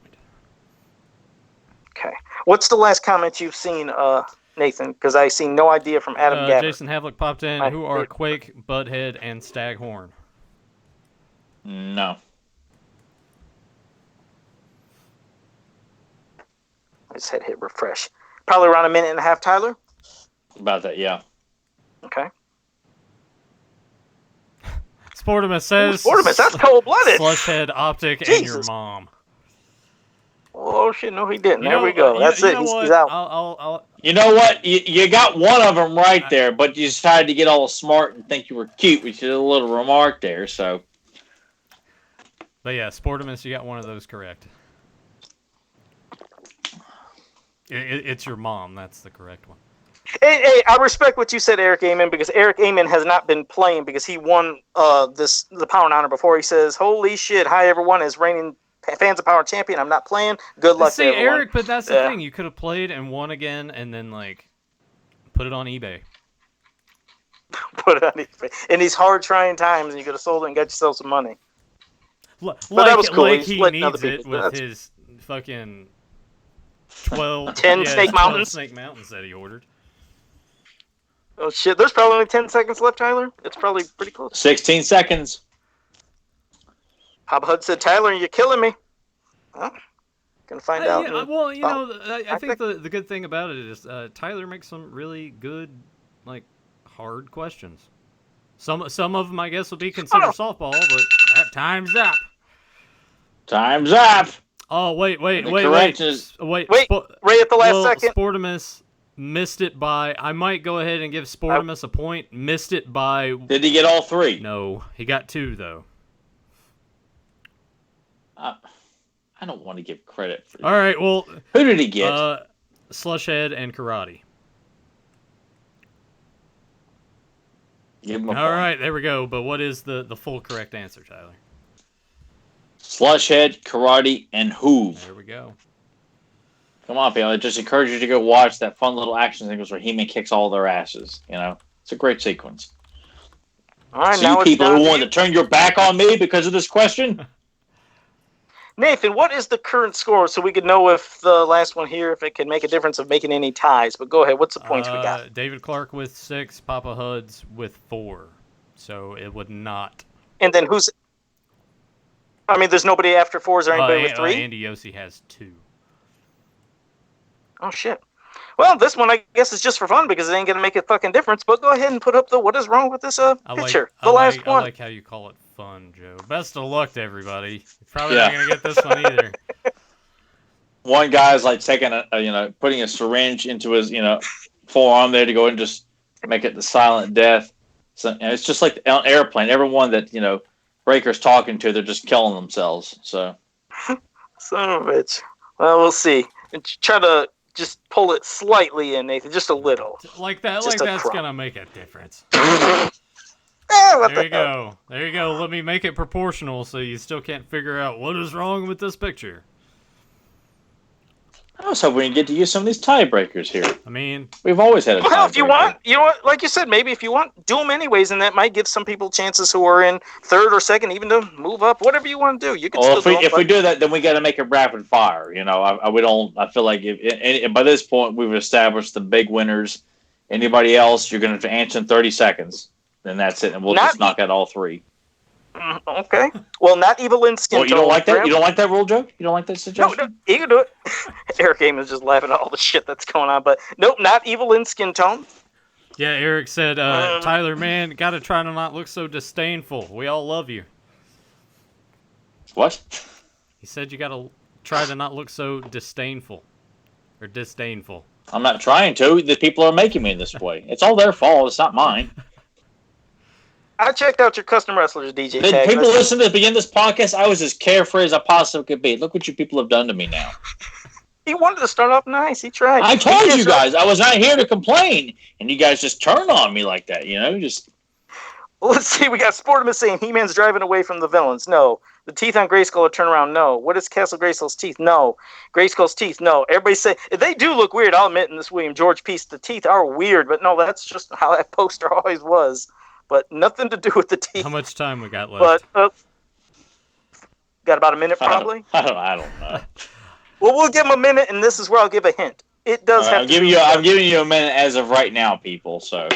Okay. What's the last comment you've seen, Nathan? Because I see no idea from Adam Gabbert. Jason Havlick popped in. Who are Quake, Butthead, and Staghorn? No. I just hit refresh. Probably around a minute and a half, Tyler? About that, yeah. Okay. Sportimus says... Sportimus, that's cold-blooded. Slushhead, Optic, Jesus. And your mom. Oh, shit, no, he didn't. There we go. That's it. He's out. I'll... You know what? You got one of them right there, but you decided to get all smart and think you were cute, which is a little remark there, so... But yeah, Sportimus, you got one of those correct. It's your mom. That's the correct one. Hey, I respect what you said, Eric Amen, because Eric Amen has not been playing because he won the Power and Honor before. He says, holy shit, hi everyone, is reigning Fans of Power champion. I'm not playing. Good luck to everyone. Eric, but that's the thing. You could have played and won again and then, put it on eBay. Put it on eBay. In these hard trying times, you could have sold it and got yourself some money. But that was cool. He needs it with his fucking 10 Snake Mountains. Snake Mountains that he ordered. Oh shit! There's probably only 10 seconds left, Tyler. It's probably pretty close. 16 seconds. Papa Hud said, "Tyler, you're killing me." Well, gonna find out. Yeah, well, I think the good thing about it is Tyler makes some really good, hard questions. Some of them, I guess, will be considered softball, but that time's up. Time's up. Oh, wait. Ray at the last second. Sportimus missed it by... I might go ahead and give Sportimus a point. Missed it by... Did he get all three? No. He got 2, though. I don't want to give credit for... All right, well... Who did he get? Slushhead and Karate. Give him a all point. right, there we go. But what is the full correct answer, Tyler? Slushhead, Karate, and Hoove. There we go. Come on, people. I just encourage you to go watch that fun little action sequence where He-Man kicks all their asses. It's a great sequence. All right, So now you it's people down who to want you. to turn your back on me because of this question, Nathan, what is the current score so we could know if the last one here, if it can make a difference of making any ties? But go ahead. What's the points we got? David Clark with 6, Papa Huds with 4. So it would not. And then who's? I mean, there's nobody after 4. Is there anybody with 3? Andy Yossi has 2. Oh shit. Well, this one I guess is just for fun because it ain't gonna make a fucking difference. But go ahead and put up the what is wrong with this picture. The last one. I like how you call it fun, Joe. Best of luck to everybody. You're probably not gonna get this one either. one guy's like taking putting a syringe into his forearm there to go and just make it the silent death. So it's just like on airplane. Everyone that Breaker's talking to, they're just killing themselves. So Son of a bitch. Well, we'll see. And try to just pull it slightly in, Nathan, just a little. Like that. Just like a that's crop. gonna make a difference. What There you go. There you go. Let me make it proportional so you still can't figure out what is wrong with this picture. I was hoping we'd get to use some of these tiebreakers here. I mean, We've always had a Well, if you tiebreaker. want, like you said, maybe if you want, do them anyways, and that might give some people chances who are in 3rd or 2nd even to move up. Whatever you want to do, you can Well, still if we do that, then we got to make it rapid fire. I feel like if by this point we've established the big winners. Anybody else, you're going to answer in 30 seconds. Then that's it, and we'll just knock out all 3. Okay. Well, not Evelyn Skin. Well, you don't like that? You don't like that rule, Joe? You don't like that suggestion? No, you can do it. Eric Heyman's just laughing at all the shit that's going on, but nope, not Evelyn Skin Tone. yeah, Eric said, Tyler, man, gotta try to not look so disdainful. We all love you. What? He said you gotta try to not look so disdainful. Or disdainful. I'm not trying to. The people are making me this way. It's all their fault. It's not mine. I checked out your custom wrestlers, DJ Did Tag. people listen to the beginning of this podcast? I was as carefree as I possibly could be. Look what you people have done to me now. He wanted to start off nice. He tried. I told you guys I was not here to complain, and you guys just turn on me like that. Just. Well, let's see. We got Sportimus saying He-Man's driving away from the villains. No. The teeth on Grayskull are turned around. No. What is Castle Grayskull's teeth? No. Grayskull's teeth? No. Everybody say they do look weird. I'll admit in this William George piece, the teeth are weird, but no, that's just how that poster always was. But nothing to do with the teeth. How much time we got left? But got about a minute, probably. I don't know. Well, we'll give him a minute, and this is where I'll give a hint. It does have I'm to. giving you a minute as of right now, people. So.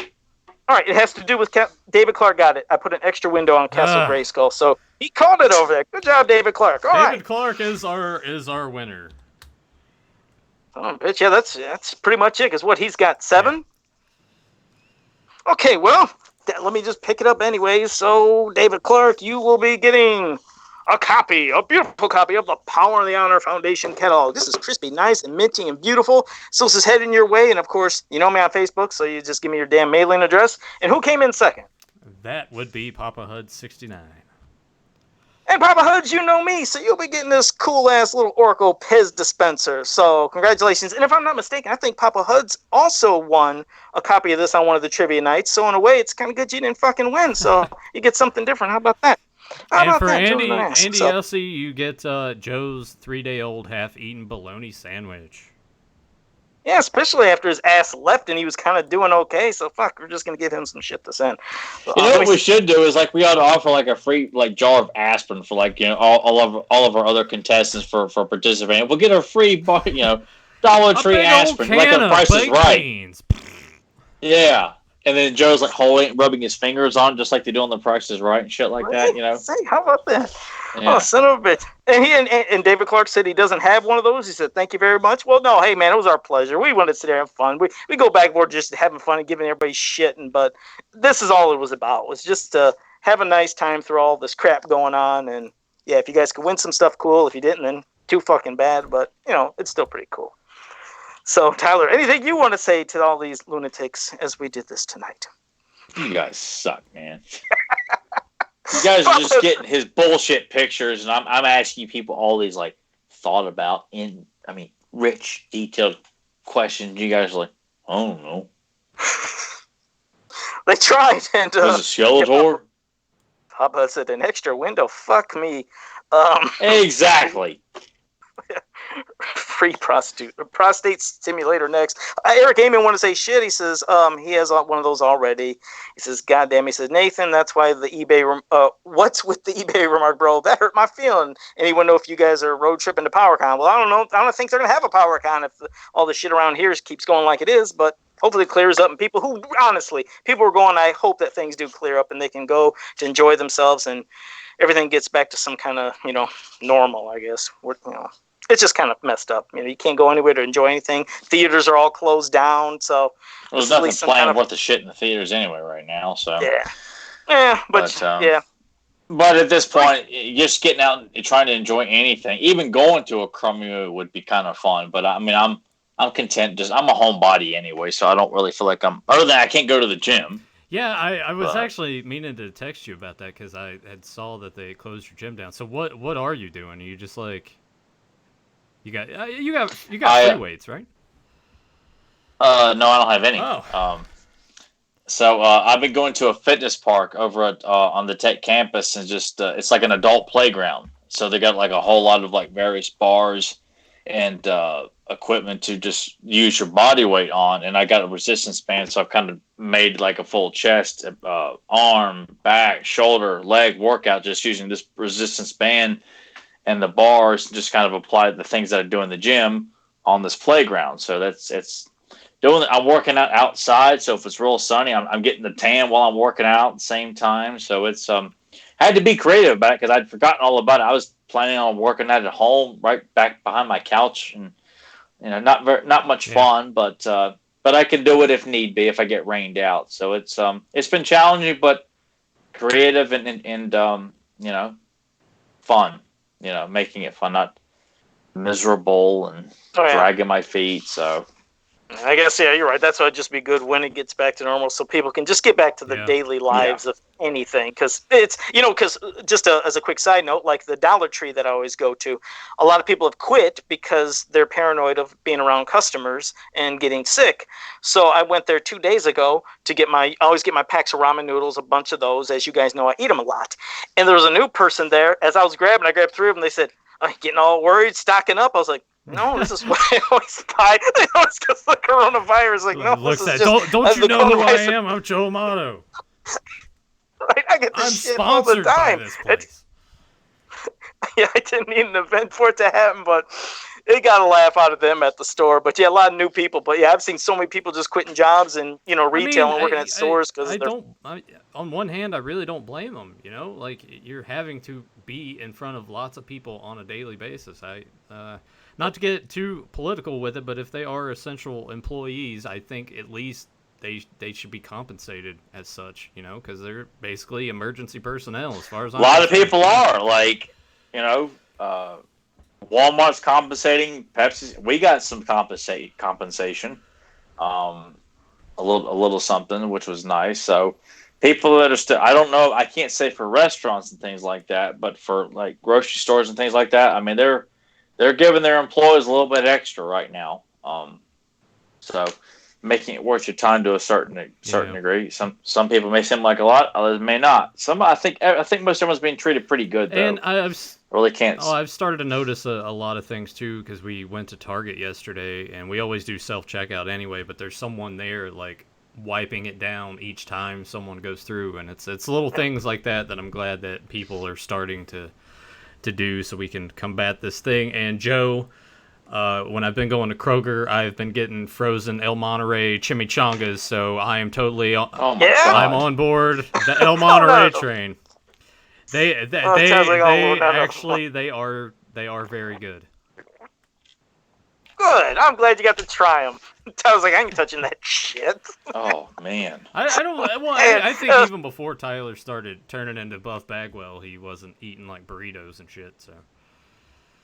All right, it has to do with David Clark. Got it. I put an extra window on Castle Grayskull, so he called it over there. Good job, David Clark. All right. David Clark is our winner. Oh, bitch, yeah, that's pretty much it. Because what he's got 7. Okay, well, let me just pick it up anyways. So, David Clark, you will be getting a beautiful copy of the Power and the Honor Foundation catalog. This is crispy, nice, and minty, and beautiful. So this is heading your way, and of course, you know me on Facebook, so you just give me your damn mailing address. And who came in second? That would be Papa Hud 69. And Papa Huds, you know me, so you'll be getting this cool-ass little Oracle Pez dispenser. So congratulations. And if I'm not mistaken, I think Papa Huds also won a copy of this on one of the trivia nights. So in a way, it's kind of good you didn't fucking win. So you get something different. How about that? And for Andy Elsie, you get Joe's 3-day-old half-eaten bologna sandwich. Yeah, especially after his ass left and he was kind of doing okay. So fuck, we're just gonna give him some shit to send. So, you know what we should do is we ought to offer a free jar of aspirin for all of our other contestants for participating. We'll get a free Dollar Tree aspirin, like a Price is Right. Beans. Yeah. And then Joe's rubbing his fingers on it, just like they do on The Price is Right and shit like that, Say, how about that? Yeah. Oh, son of a bitch. And and David Clark said he doesn't have one of those. He said, thank you very much. Well, no, hey, man, it was our pleasure. We wanted to sit there and have fun. We go back and forth just having fun and giving everybody shit. But this is all it was about. It was just to have a nice time through all this crap going on. And, yeah, if you guys could win some stuff, cool. If you didn't, then too fucking bad. But, it's still pretty cool. So, Tyler, anything you want to say to all these lunatics as we did this tonight? You guys suck, man. You guys are just getting his bullshit pictures, and I'm asking people all these thought about rich, detailed questions. You guys are like, I don't know. They tried, and was it Skeletor? Papa said an extra window. Fuck me. Exactly. Free prostate stimulator next. Eric Amon want to say shit. He says he has one of those already. He says, "God damn." He says, "Nathan, that's why the eBay. What's with the eBay remark, bro? That hurt my feeling." And he want to know if you guys are road tripping to PowerCon. Well, I don't know. I don't think they're gonna have a PowerCon if all the shit around here keeps going like it is. But hopefully it clears up, and people who honestly people are going. I hope that things do clear up and they can go to enjoy themselves and everything gets back to some kind of normal. I guess it's just kind of messed up. You can't go anywhere to enjoy anything. Theaters are all closed down, so there's nothing playing worth the shit in the theaters anyway right now. So but yeah. But at this point, just getting out and trying to enjoy anything, even going to a crummy would be kind of fun. But I mean, I'm content. I'm a homebody anyway, so I don't really feel like other than I can't go to the gym. Yeah, I was actually meaning to text you about that because I had saw that they closed your gym down. So what are you doing? Are you just like you got free weights, right? No, I don't have any. Oh. So I've been going to a fitness park over at on the Tech campus, and just it's like an adult playground. So they got like a whole lot of like various bars and equipment to just use your body weight on. And I got a resistance band, so I've kind of made like a full chest, arm, back, shoulder, leg workout just using this resistance band and the bars. Just kind of apply the things that I do in the gym on this playground. So I'm working out outside, so if it's real sunny, I'm getting the tan while I'm working out at the same time. So it's I had to be creative about it because I'd forgotten all about it. I was planning on working out at home, right back behind my couch, and not much fun, but I can do it if need be if I get rained out. So it's been challenging, but creative and fun. Making it fun, not miserable and dragging my feet. So. I guess, yeah, you're right. That's why it'd just be good when it gets back to normal so people can just get back to the daily lives of anything. Because as a quick side note, like the Dollar Tree that I always go to, a lot of people have quit because they're paranoid of being around customers and getting sick. So I went there 2 days ago to I always get my packs of ramen noodles, a bunch of those. As you guys know, I eat them a lot. And there was a new person there. As I grabbed 3 of them. They said, getting all worried, stocking up. I was like, no, this is what I always buy. They always because the coronavirus. Like, no, looks this is just, don't you know who I am? I'm Joe MOTU. Right, I get this shit all the time. By this place. I didn't need an event for it to happen, but it got a laugh out of them at the store. But a lot of new people. But I've seen so many people just quitting jobs and retail and working at stores because on one hand, I really don't blame them. Like you're having to be in front of lots of people on a daily basis. Not to get too political with it, but if they are essential employees, I think at least they should be compensated as such, because they're basically emergency personnel as far as I'm concerned. A lot of people are like, Walmart's compensating, Pepsi. We got some compensation, a little something, which was nice. So people that are still, I don't know, I can't say for restaurants and things like that, but for like grocery stores and things like that, I mean, they're giving their employees a little bit extra right now. So making it worth your time to a certain degree. Some people may seem like a lot, others may not. I think most everyone's being treated pretty good though. And I've started to notice a lot of things too because we went to Target yesterday and we always do self-checkout anyway, but there's someone there like wiping it down each time someone goes through, and it's little things like that I'm glad that people are starting to do so we can combat this thing. And Joe, when I've been going to Kroger, I've been getting frozen El Monterey chimichangas, so I am totally I'm on board the El Monterey train. They are very good. Good. I'm glad you got to try them. I was like, I ain't touching that shit. Oh man. I think even before Tyler started turning into Buff Bagwell, he wasn't eating like burritos and shit. So.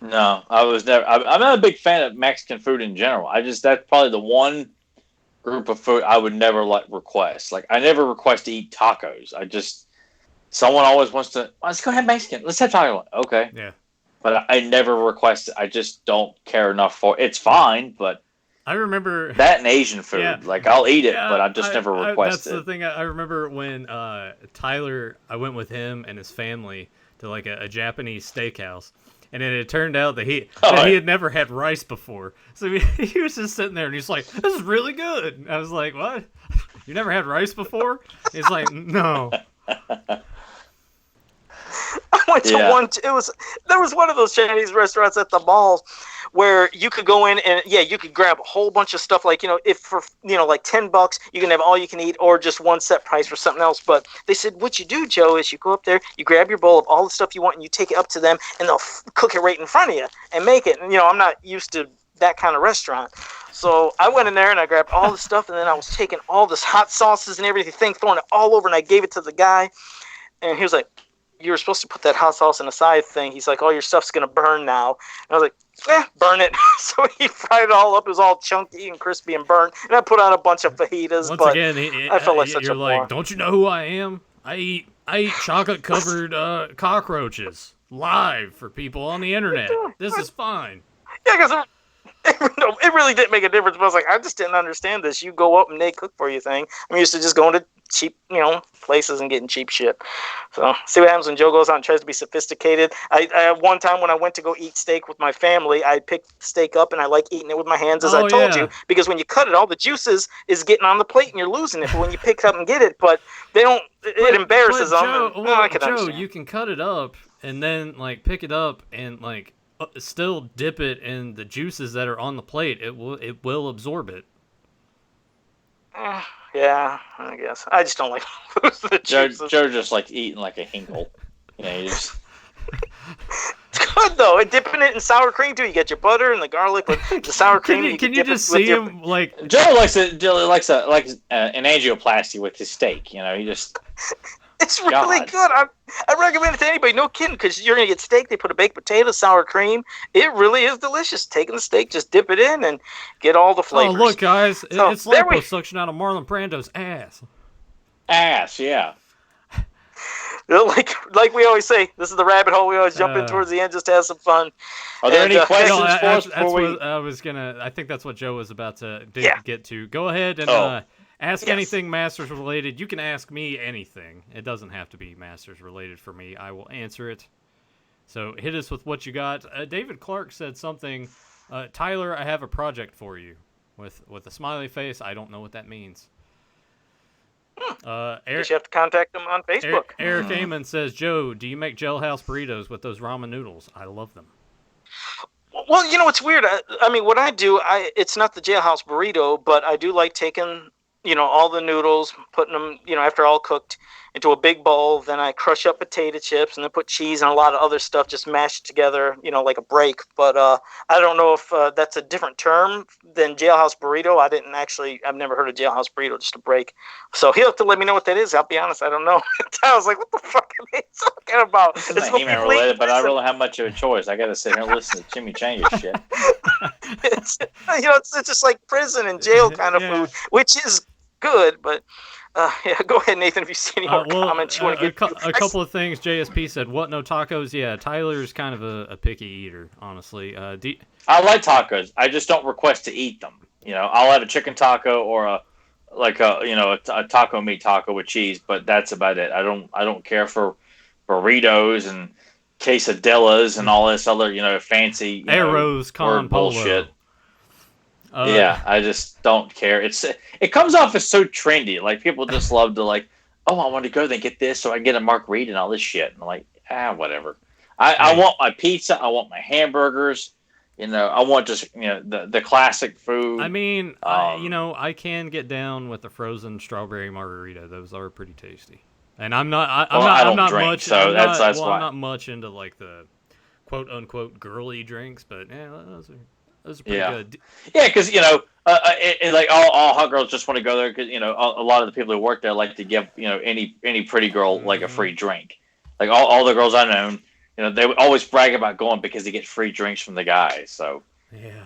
No, I was never. I'm not a big fan of Mexican food in general. That's probably the one group of food I would never request. Like I never request to eat tacos. Someone always wants to. Let's go have Mexican. Let's have tacos. Okay. Yeah. But I never request it. I just don't care enough for it. It's fine, but I remember that and Asian food. Like I'll eat it, but I just never request it. That's the thing. I remember when Tyler, I went with him and his family to to like a Japanese steakhouse. And it had turned out that he Oh, he had never had rice before. So he was just sitting there and he's like, "This is really good." And I was like, "What? You never had rice before?" He's like, "No." I went to one. There was one of those Chinese restaurants at the mall where you could go in and you could grab a whole bunch of stuff. Like if for like $10 you can have all you can eat or just one set price for something else. But they said what you do, Joe, is you go up there, you grab your bowl of all the stuff you want, and you take it up to them, and they'll cook it right in front of you and make it. And I'm not used to that kind of restaurant. So I went in there and I grabbed all the stuff, and then I was taking all this hot sauces and everything, throwing it all over, and I gave it to the guy, and he was like, "You were supposed to put that hot sauce in a side thing." He's like, "All your stuff's gonna burn now." And I was like, burn it. So he fried it all up. It was all chunky and crispy and burnt. And I put on a bunch of fajitas. Once but again, I felt like such you're a like, moron. "Don't you know who I am? I eat chocolate covered cockroaches live for people on the internet. This is fine." Yeah, because it really didn't make a difference. But I was like, I just didn't understand this. You go up and they cook for you thing. I'm used to just going to cheap, places and getting cheap shit. So see what happens when Joe goes out and tries to be sophisticated. I one time when I went to go eat steak with my family, I picked steak up and I like eating it with my hands, as I told you, because when you cut it, all the juices is getting on the plate and you're losing it. But when you pick it up and get it, but they don't. It embarrasses them. Joe, you can cut it up and then pick it up and still dip it in the juices that are on the plate. It will absorb it. Yeah, I guess. I just don't like the juices. Joe just like eating like a hinkle. You just... It's good though. And dipping it in sour cream too. You get your butter and the garlic with the sour cream. Can you just see him Joe likes an angioplasty with his steak. He just. It's really good. I recommend it to anybody. No kidding, because you're gonna get steak. They put a baked potato, sour cream. It really is delicious. Taking the steak, just dip it in and get all the flavors. Oh look, guys, it's liposuction out of Marlon Brando's ass. Ass, yeah. Like we always say, this is the rabbit hole we always jump in towards the end just to have some fun. Are there any questions for us before we... I think that's what Joe was about to get to. Go ahead and ask anything Masters related. You can ask me anything. It doesn't have to be Masters related for me. I will answer it. So hit us with what you got. David Clark said something. Tyler, I have a project for you. With a smiley face. I don't know what that means. You have to contact them on Facebook. Eric Amon says, Joe, do you make jailhouse burritos with those ramen noodles? I love them. Well, it's weird. I mean, what I do, it's not the jailhouse burrito, but I do like taking, all the noodles, putting them, after all cooked, into a big bowl. Then I crush up potato chips and then put cheese and a lot of other stuff, just mashed together, like a break. But I don't know if that's a different term than jailhouse burrito. I've never heard of jailhouse burrito, just a break. So he'll have to let me know what that is. I'll be honest, I don't know. I was like, what the fuck are they talking about? It's not human related, but I don't have much of a choice. I got to sit here and listen to Jimmy Changer's shit. It's just like prison and jail kind of food, which is good, but go ahead, Nathan, if you see any more comments you want to get a couple of things. JSP said, what, no tacos? Yeah, Tyler's kind of a picky eater, honestly. I like tacos. I just don't request to eat them. I'll have a chicken taco or a taco meat taco with cheese, but that's about it. I don't care for burritos and quesadillas and all this other fancy arrows con bullshit. I just don't care. It comes off as so trendy. Like people just love to I want to go there and get this so I can get a margarita and all this shit. And I'm like, whatever. I want my pizza. I want my hamburgers. I want just the classic food. I mean, I can get down with the frozen strawberry margarita. Those are pretty tasty. And I'm not much into the quote unquote girly drinks, but those are pretty good. Yeah, because all hot girls just want to go there because a lot of the people who work there like to give any pretty girl a free drink. Like all the girls I know, they would always brag about going because they get free drinks from the guys. So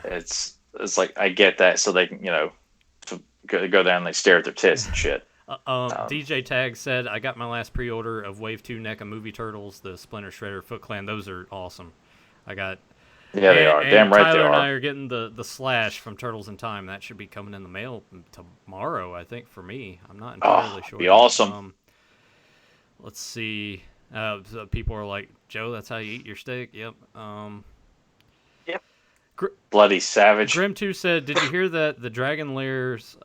it's like I get that, so they can go down and they stare at their tits and shit. DJ Tag said, I got my last pre-order of Wave 2 NECA Movie Turtles, the Splinter Shredder Foot Clan. Those are awesome. Yeah, they are. Damn right Tyler they are. and I are getting the Slash from Turtles in Time. That should be coming in the mail tomorrow, I think, for me. I'm not entirely sure. Be awesome. Let's see. So people are like, Joe, that's how you eat your steak. Yep. Yep. Bloody savage. Grim2 said, did you hear that the Dragon Lairs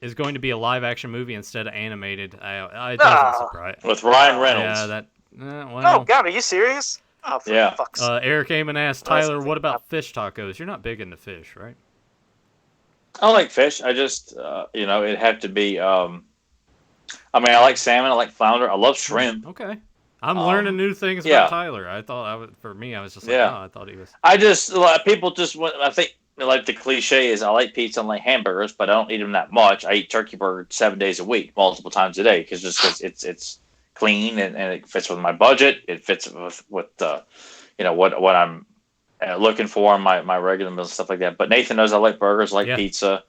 is going to be a live-action movie instead of animated? It doesn't surprise. With Ryan Reynolds. Yeah, that. Oh Well. God, are you serious? Oh, for Yeah. fuck's sake. Eric Amon asked, Tyler, what about fish tacos? You're not big into fish, right? I like fish. I just, it'd have to be. I like salmon. I like flounder. I love shrimp. Okay. I'm learning new things yeah. about Tyler. I thought I was just like, I thought he was. People just, I think, like the cliche is I like pizza and like hamburgers, but I don't eat them that much. I eat turkey burger 7 days a week, multiple times a day, because it's clean and it fits with my budget. It fits with what I'm looking for in my regular meals and stuff like that. But Nathan knows I like burgers, I like pizza.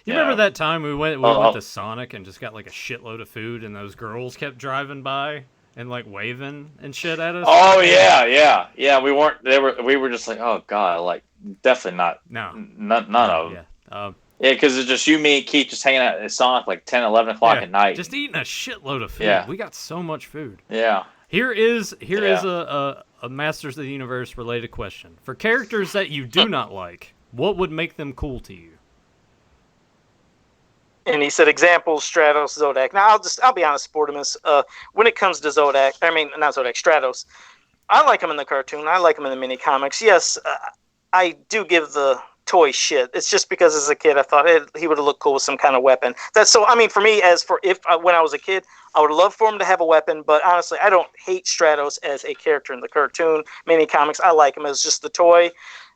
You remember that time we went to Sonic and just got like a shitload of food, and those girls kept driving by and like waving and shit at us? Oh yeah. We were just like, oh god, like definitely not. No, none of them. Yeah. Because it's just you, me, and Keith just hanging out at Sonic like 10, 11 o'clock at night. Just eating a shitload of food. Yeah. We got so much food. Yeah. Here is a Masters of the Universe related question. For characters that you do not like, what would make them cool to you? And he said examples, Stratos, Zodak. Now I'll be honest, Sportimus. When it comes to Zodak, not Zodak, Stratos, I like him in the cartoon. I like him in the mini comics. Yes, I do give the toy shit. It's just because as a kid I thought he would have looked cool with some kind of weapon. For me, when I was a kid, I would love for him to have a weapon. But honestly, I don't hate Stratos as a character in the cartoon, mini comics. I like him as just the toy.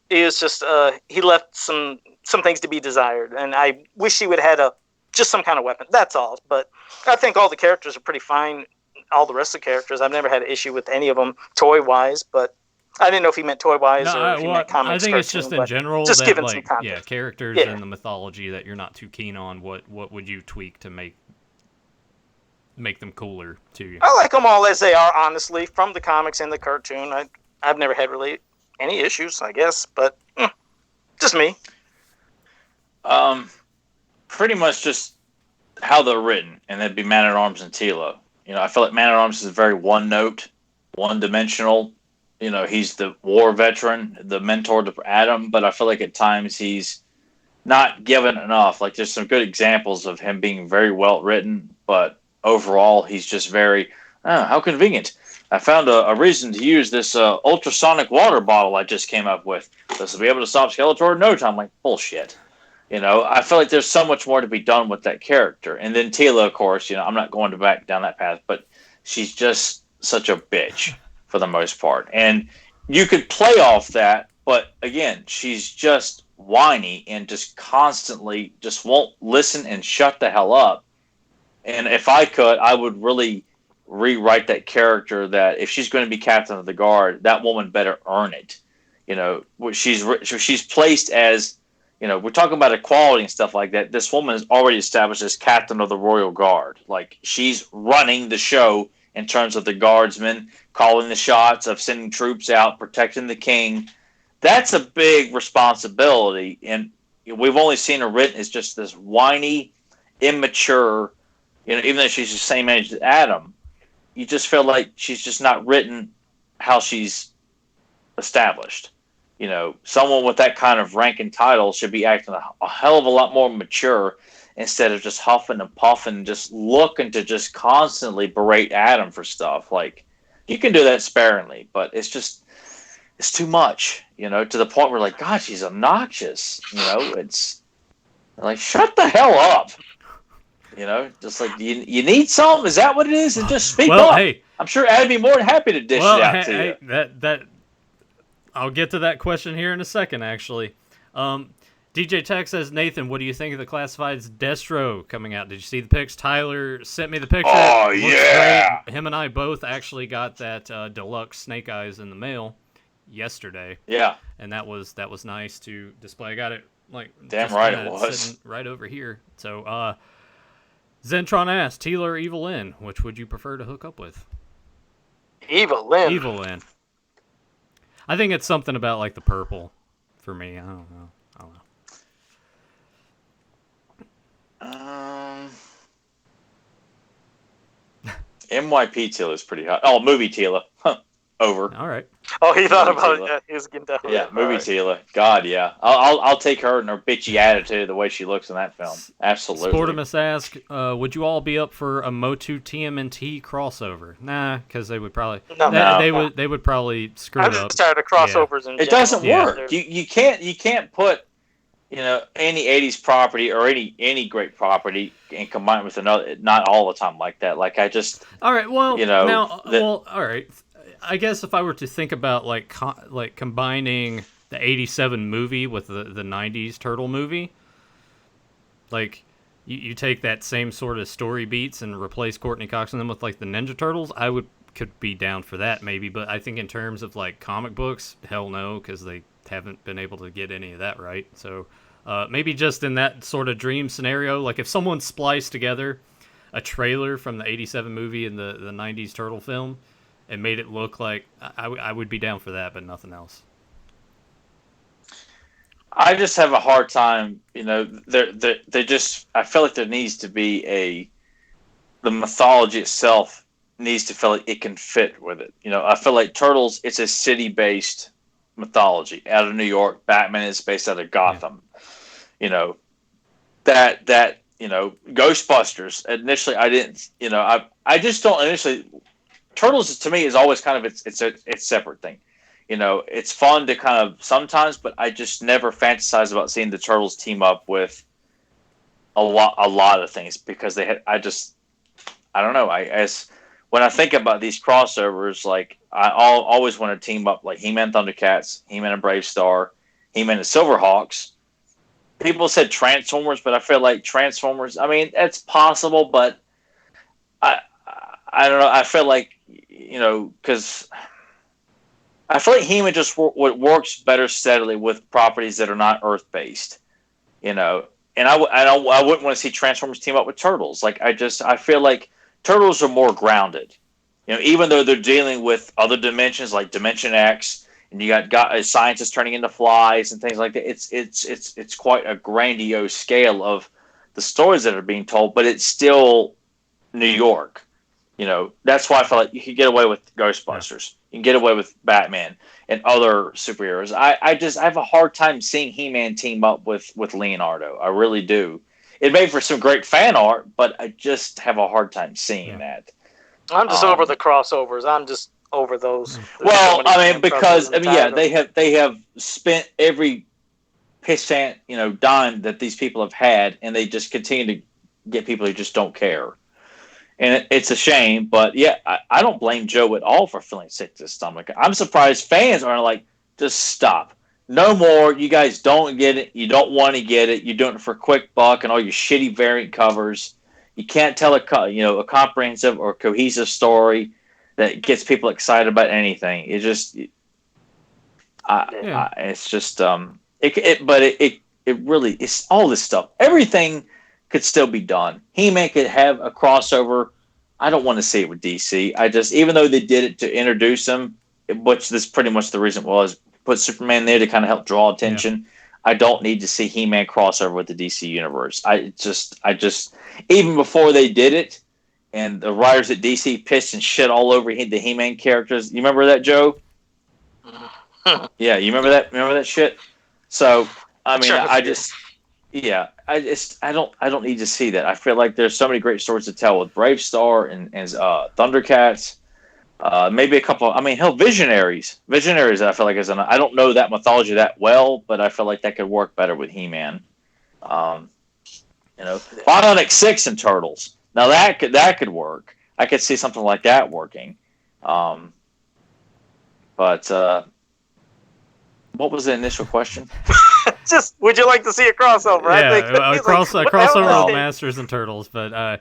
He was just he left some things to be desired, and I wish he would have had just some kind of weapon. That's all. But I think all the characters are pretty fine. All the rest of the characters, I've never had an issue with any of them toy-wise, but I didn't know if he meant toy-wise or if he meant comics. I think it's just in general just that, given some context. Characters in the mythology that you're not too keen on, what would you tweak to make them cooler to you? I like them all as they are, honestly, from the comics and the cartoon. I've never had really any issues, I guess, but just me. Pretty much just how they're written, and that'd be Man-at-Arms and Tilo. I feel like Man-at-Arms is very one-note, one-dimensional. He's the war veteran, the mentor to Adam, but I feel like at times he's not given enough. Like, there's some good examples of him being very well-written, but overall he's just very, how convenient. I found a reason to use this ultrasonic water bottle I just came up with. This will be able to stop Skeletor in no time. Like, bullshit. I feel like there's so much more to be done with that character. And then Tila, of course, I'm not going to back down that path, but she's just such a bitch for the most part. And you could play off that, but again, she's just whiny and just constantly just won't listen and shut the hell up. And if I could, I would really rewrite that character that if she's going to be captain of the guard, that woman better earn it. She's placed as, we're talking about equality and stuff like that. This woman is already established as captain of the Royal Guard. Like, she's running the show in terms of the guardsmen, calling the shots of sending troops out, protecting the king. That's a big responsibility. And we've only seen her written as just this whiny, immature, even though she's the same age as Adam, you just feel like she's just not written how she's established. Someone with that kind of rank and title should be acting a hell of a lot more mature instead of just huffing and puffing and just looking to just constantly berate Adam for stuff. Like, you can do that sparingly, but it's too much, to the point where, like, God, she's obnoxious. It's like, shut the hell up. Just like, you need something? Is that what it is? And just speak up. Hey, I'm sure I'd be more than happy to dish it out to you. That I'll get to that question here in a second, actually. DJ Tech says, Nathan, what do you think of the Classifieds Destro coming out? Did you see the pics? Tyler sent me the picture. Oh, Looks yeah. great. Him and I both actually got that deluxe Snake Eyes in the mail yesterday. Yeah. And that was nice to display. I got it, like, damn right it was. Sitting right over here. So, Zentron asked, Teela or Evil Lynn, which would you prefer to hook up with? Evil Lynn. Evil Lynn. I think it's something about, like, the purple for me. I don't know. MYP Tila is pretty hot. Oh, movie Tila. Over. All right. Oh, he thought Movie about Tila. it. Yeah, he was getting down. Yeah, movie All right. Tila. God, yeah. I'll take her and her bitchy attitude, the way she looks in that film. Absolutely. Sportimus asked, would you all be up for a MOTU TMNT crossover? Nah, because they would probably they would probably screw I'm it up. just tired of crossovers. It doesn't Yeah. work. You can't put any 80s property or any great property and combine it with another. Not all the time like that. Like I just. All right. Well, now, that- all right. I guess if I were to think about like combining the '87 movie with the '90s Turtle movie, like you take that same sort of story beats and replace Courtney Cox and them with like the Ninja Turtles, I could be down for that maybe. But I think in terms of like comic books, hell no, because they haven't been able to get any of that right. So maybe just in that sort of dream scenario, like if someone spliced together a trailer from the '87 movie and the '90s Turtle film and made it look like I would be down for that, but nothing else. I just have a hard time, they just. I feel like there needs to be the mythology itself needs to feel like it can fit with it. I feel like Turtles, it's a city-based mythology out of New York. Batman is based out of Gotham. Yeah. Ghostbusters. Initially, I didn't. I just don't initially. Turtles to me is always kind of it's a separate thing. It's fun to kind of sometimes, but I just never fantasize about seeing the Turtles team up with a lot of things because I don't know. When I think about these crossovers, like I always want to team up like He-Man Thundercats, He-Man and Brave Star, He-Man and Silverhawks. People said Transformers, but I feel like Transformers. I mean, that's possible, but I don't know. I feel like because I feel like He-Man just works better steadily with properties that are not Earth-based, And I wouldn't want to see Transformers team up with Turtles. Like I feel like Turtles are more grounded, even though they're dealing with other dimensions like Dimension X, and you got scientists turning into flies and things like that. It's quite a grandiose scale of the stories that are being told, but it's still New York. That's why I feel like you can get away with Ghostbusters. You can get away with Batman and other superheroes. I have a hard time seeing He-Man team up with Leonardo. I really do. It made for some great fan art, but I just have a hard time seeing that. I'm just over the crossovers. I'm just over those. Well, because they have spent every pissant dime that these people have had, and they just continue to get people who just don't care. And it's a shame, but yeah, I don't blame Joe at all for feeling sick to his stomach. I'm surprised fans aren't like, just stop. No more. You guys don't get it. You don't want to get it. You're doing it for a quick buck and all your shitty variant covers. You can't tell a comprehensive or cohesive story that gets people excited about anything. It just, it's just, it really, it's all this stuff. Everything could still be done. He-Man could have a crossover. I don't want to see it with DC. Even though they did it to introduce him, which this pretty much the reason was, put Superman there to kind of help draw attention. Yeah. I don't need to see He-Man crossover with the DC universe. I just, even before they did it, and the writers at DC pissed and shit all over the He-Man characters. You remember that, Joe? Yeah, you remember that? Remember that shit? So, I mean, I don't need to see that. I feel like there's so many great stories to tell with Brave Star and Thundercats. Maybe a couple. I mean, hell, Visionaries. Visionaries. I feel like I don't know that mythology that well, but I feel like that could work better with He-Man. Bionic 6 and Turtles. Now that could work. I could see something like that working. But what was the initial question? Just, would you like to see a crossover? Yeah, I think a crossover with Masters and Turtles, but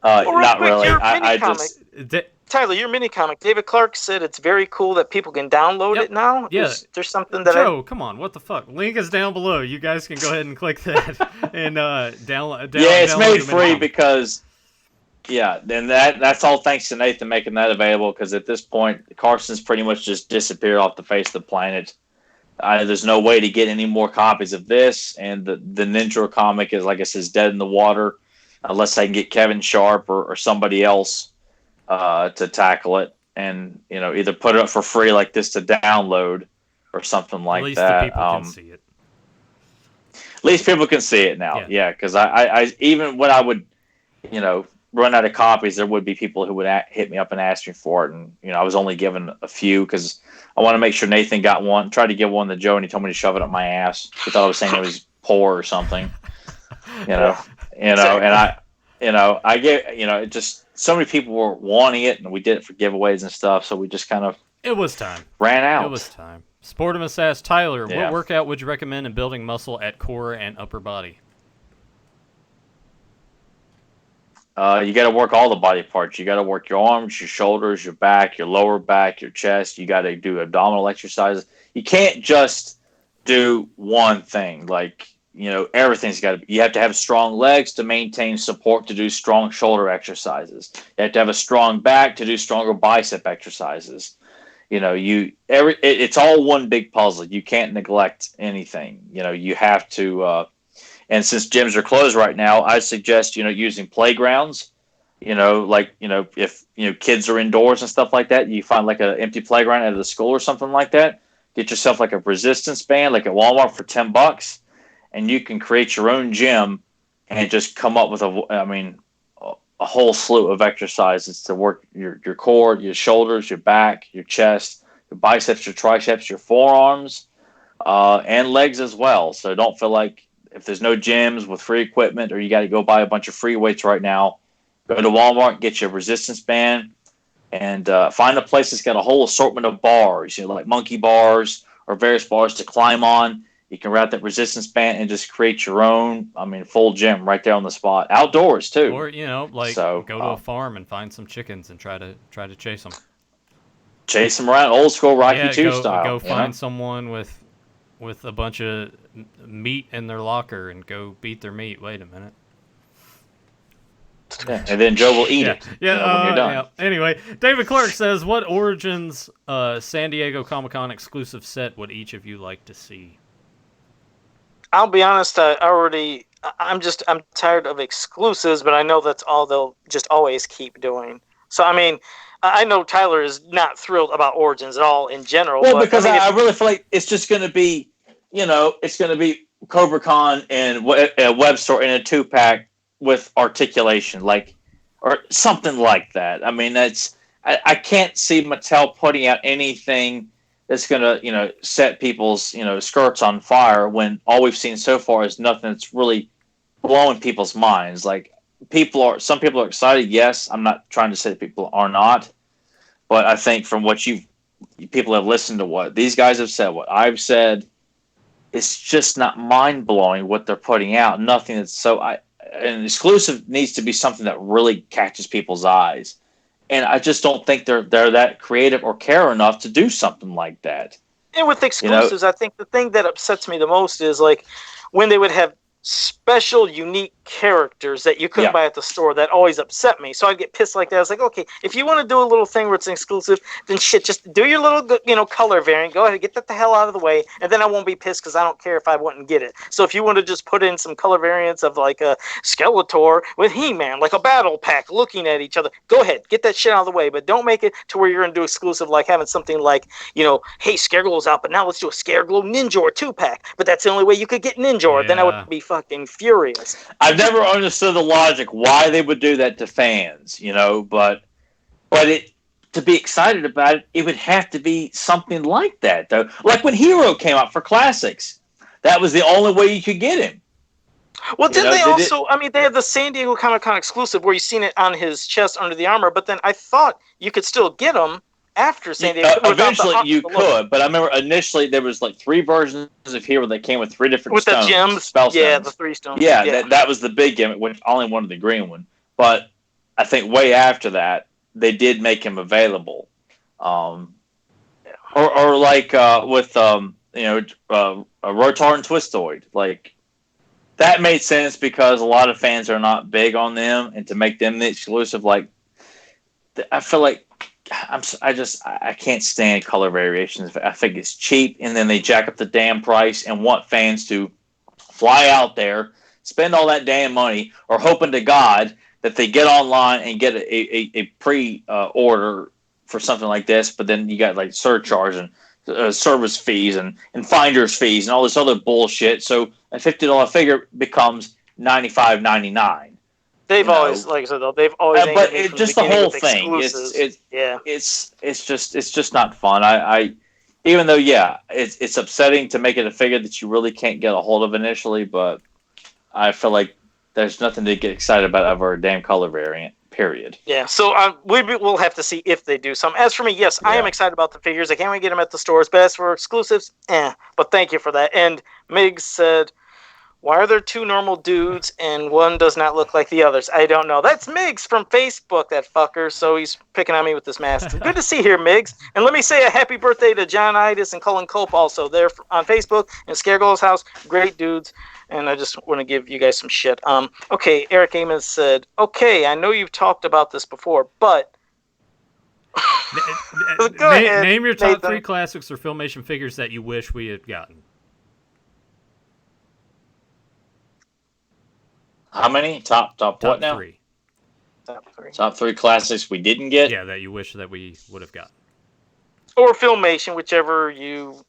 not really. Tyler, your mini comic. David Clark said it's very cool that people can download it now. Yeah. There's something that Joe, come on, what the fuck? Link is down below. You guys can go ahead and click that and download. Yeah, it's made free because. Yeah, then that's all thanks to Nathan making that available, because at this point, Carson's pretty much just disappeared off the face of the planet. There's no way to get any more copies of this, and the Ninja comic is, like I said, dead in the water, unless I can get Kevin Sharp or somebody else to tackle it, and either put it up for free like this to download or something like At least that. the people can see it. At least people can see it now. Yeah, because I even when I would run out of copies, there would be people who would hit me up and ask me for it, and I was only given a few because I want to make sure Nathan got one. Tried to give one to Joe, and he told me to shove it up my ass. He thought I was saying it was poor or something. And I get it just so many people were wanting it, and we did it for giveaways and stuff. So we just kind of it was time. Ran out. It was time. Sportimus asks Tyler, Yeah. what workout would you recommend in building muscle at core and upper body? You got to work all the body parts. You got to work your arms, your shoulders, your back, your lower back, your chest. You got to do abdominal exercises. You can't just do one thing. Like, everything's got to. You have to have strong legs to maintain support to do strong shoulder exercises. You have to have a strong back to do stronger bicep exercises. It's all one big puzzle. You can't neglect anything. You have to. And since gyms are closed right now, I suggest using playgrounds. If kids are indoors and stuff like that, you find like an empty playground at a school or something like that. Get yourself like a resistance band, like at Walmart for $10, and you can create your own gym and just come up with a whole slew of exercises to work your core, your shoulders, your back, your chest, your biceps, your triceps, your forearms, and legs as well. So don't feel like if there's no gyms with free equipment or you got to go buy a bunch of free weights right now, go to Walmart, get your resistance band, and find a place that's got a whole assortment of bars, like monkey bars or various bars to climb on. You can wrap that resistance band and just create your own, full gym right there on the spot. Outdoors, too. Or, go to a farm and find some chickens and try to chase them. Chase them around, old school Rocky 2 style. Go find someone with a bunch of meat in their locker and go beat their meat. Wait a minute. Yeah, and then Joe will eat it when you're done. Yeah. Anyway, David Clark says, what Origins San Diego Comic-Con exclusive set would each of you like to see? I'll be honest, I'm tired of exclusives, but I know that's all they'll just always keep doing. So, I know Tyler is not thrilled about Origins at all in general. Well, because I really feel like it's just going to be, it's going to be Cobra Con and a web store in a 2-pack with articulation, or something like that. I can't see Mattel putting out anything that's going to, set people's, skirts on fire when all we've seen so far is nothing that's really blowing people's minds. Like, some people are excited. Yes, I'm not trying to say that people are not, but I think from what people have listened to what these guys have said, what I've said, it's just not mind blowing what they're putting out. Nothing that's an exclusive needs to be something that really catches people's eyes, and I just don't think they're that creative or care enough to do something like that. And with exclusives, I think the thing that upsets me the most is like when they would have special, unique characters that you couldn't buy at the store. That always upset me. So I'd get pissed like that. I was like, okay, if you want to do a little thing where it's an exclusive, then just do your little, color variant. Go ahead, get that the hell out of the way, and then I won't be pissed because I don't care if I wouldn't get it. So if you want to just put in some color variants of like a Skeletor with He-Man, like a battle pack looking at each other, go ahead, get that shit out of the way. But don't make it to where you're going to do exclusive, like having something like, hey, Scareglow's out, but now let's do a Scareglow Ninjor 2-pack. But that's the only way you could get Ninjor. Yeah. Then I would be fucking furious. I've never understood the logic why they would do that to fans, but to be excited about it, it would have to be something like that, though. Like when Hero came out for Classics, that was the only way you could get him. Well, they have the San Diego Comic-Con exclusive where you've seen it on his chest under the armor, but then I thought you could still get them after San Diego. Eventually you could, but I remember initially there was like 3 versions of Hero that came with 3 different stones. With the gems? Spell stones. Yeah, the 3 stones. Yeah. That was the big gimmick, which I only wanted the green one. But I think way after that, they did make him available. Or like with Rotar and Twistoid. Like, that made sense because a lot of fans are not big on them, and to make them the exclusive, like, I feel like I can't stand color variations. I think it's cheap, and then they jack up the damn price and want fans to fly out there, spend all that damn money, or hoping to God that they get online and get a pre-order for something like this, but then you got like surcharge and service fees and finder's fees and all this other bullshit. So a $50 figure becomes $95.99. They've always, like I said, though, they've always. But just the whole thing, it's just not fun. I even though it's upsetting to make it a figure that you really can't get a hold of initially, but I feel like there's nothing to get excited about over a damn color variant. Period. Yeah, so we'll have to see if they do some. As for me, yes, I am excited about the figures. I can't wait to get them at the stores. But as for exclusives, but thank you for that. And Miggs said, why are there two normal dudes and one does not look like the others? I don't know. That's Miggs from Facebook, that fucker. So he's picking on me with this mask. Good to see you here, Miggs. And let me say a happy birthday to John Itis and Cullen Cope also. They're on Facebook and Scaregirl's house. Great dudes. And I just want to give you guys some shit. Okay, Eric Amos said, okay, I know you've talked about this before, but... Name your top 3 classics or Filmation figures that you wish we had gotten. How many? Top what now? 3. Top 3 classics we didn't get? Yeah, that you wish that we would have gotten. Or Filmation, whichever you...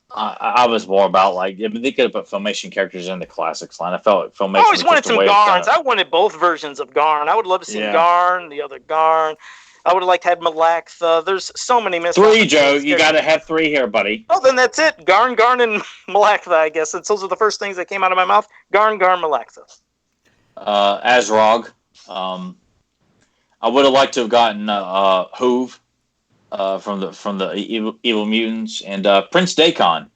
I was more about like they could have put Filmation characters in the classics line. I felt like Filmation. I always wanted some Garns. I wanted both versions of Garn. I would love to see Garn, the other Garn. I would have liked to have Malaktha. There's so many missing. 3, Joe. You got to have 3 here, buddy. Oh, then that's it. Garn, and Malaktha, I guess. Since those are the first things that came out of my mouth. Garn, Malaktha. Azrog. I would have liked to have gotten Hoove. From the Evil Mutants and Prince Daikon.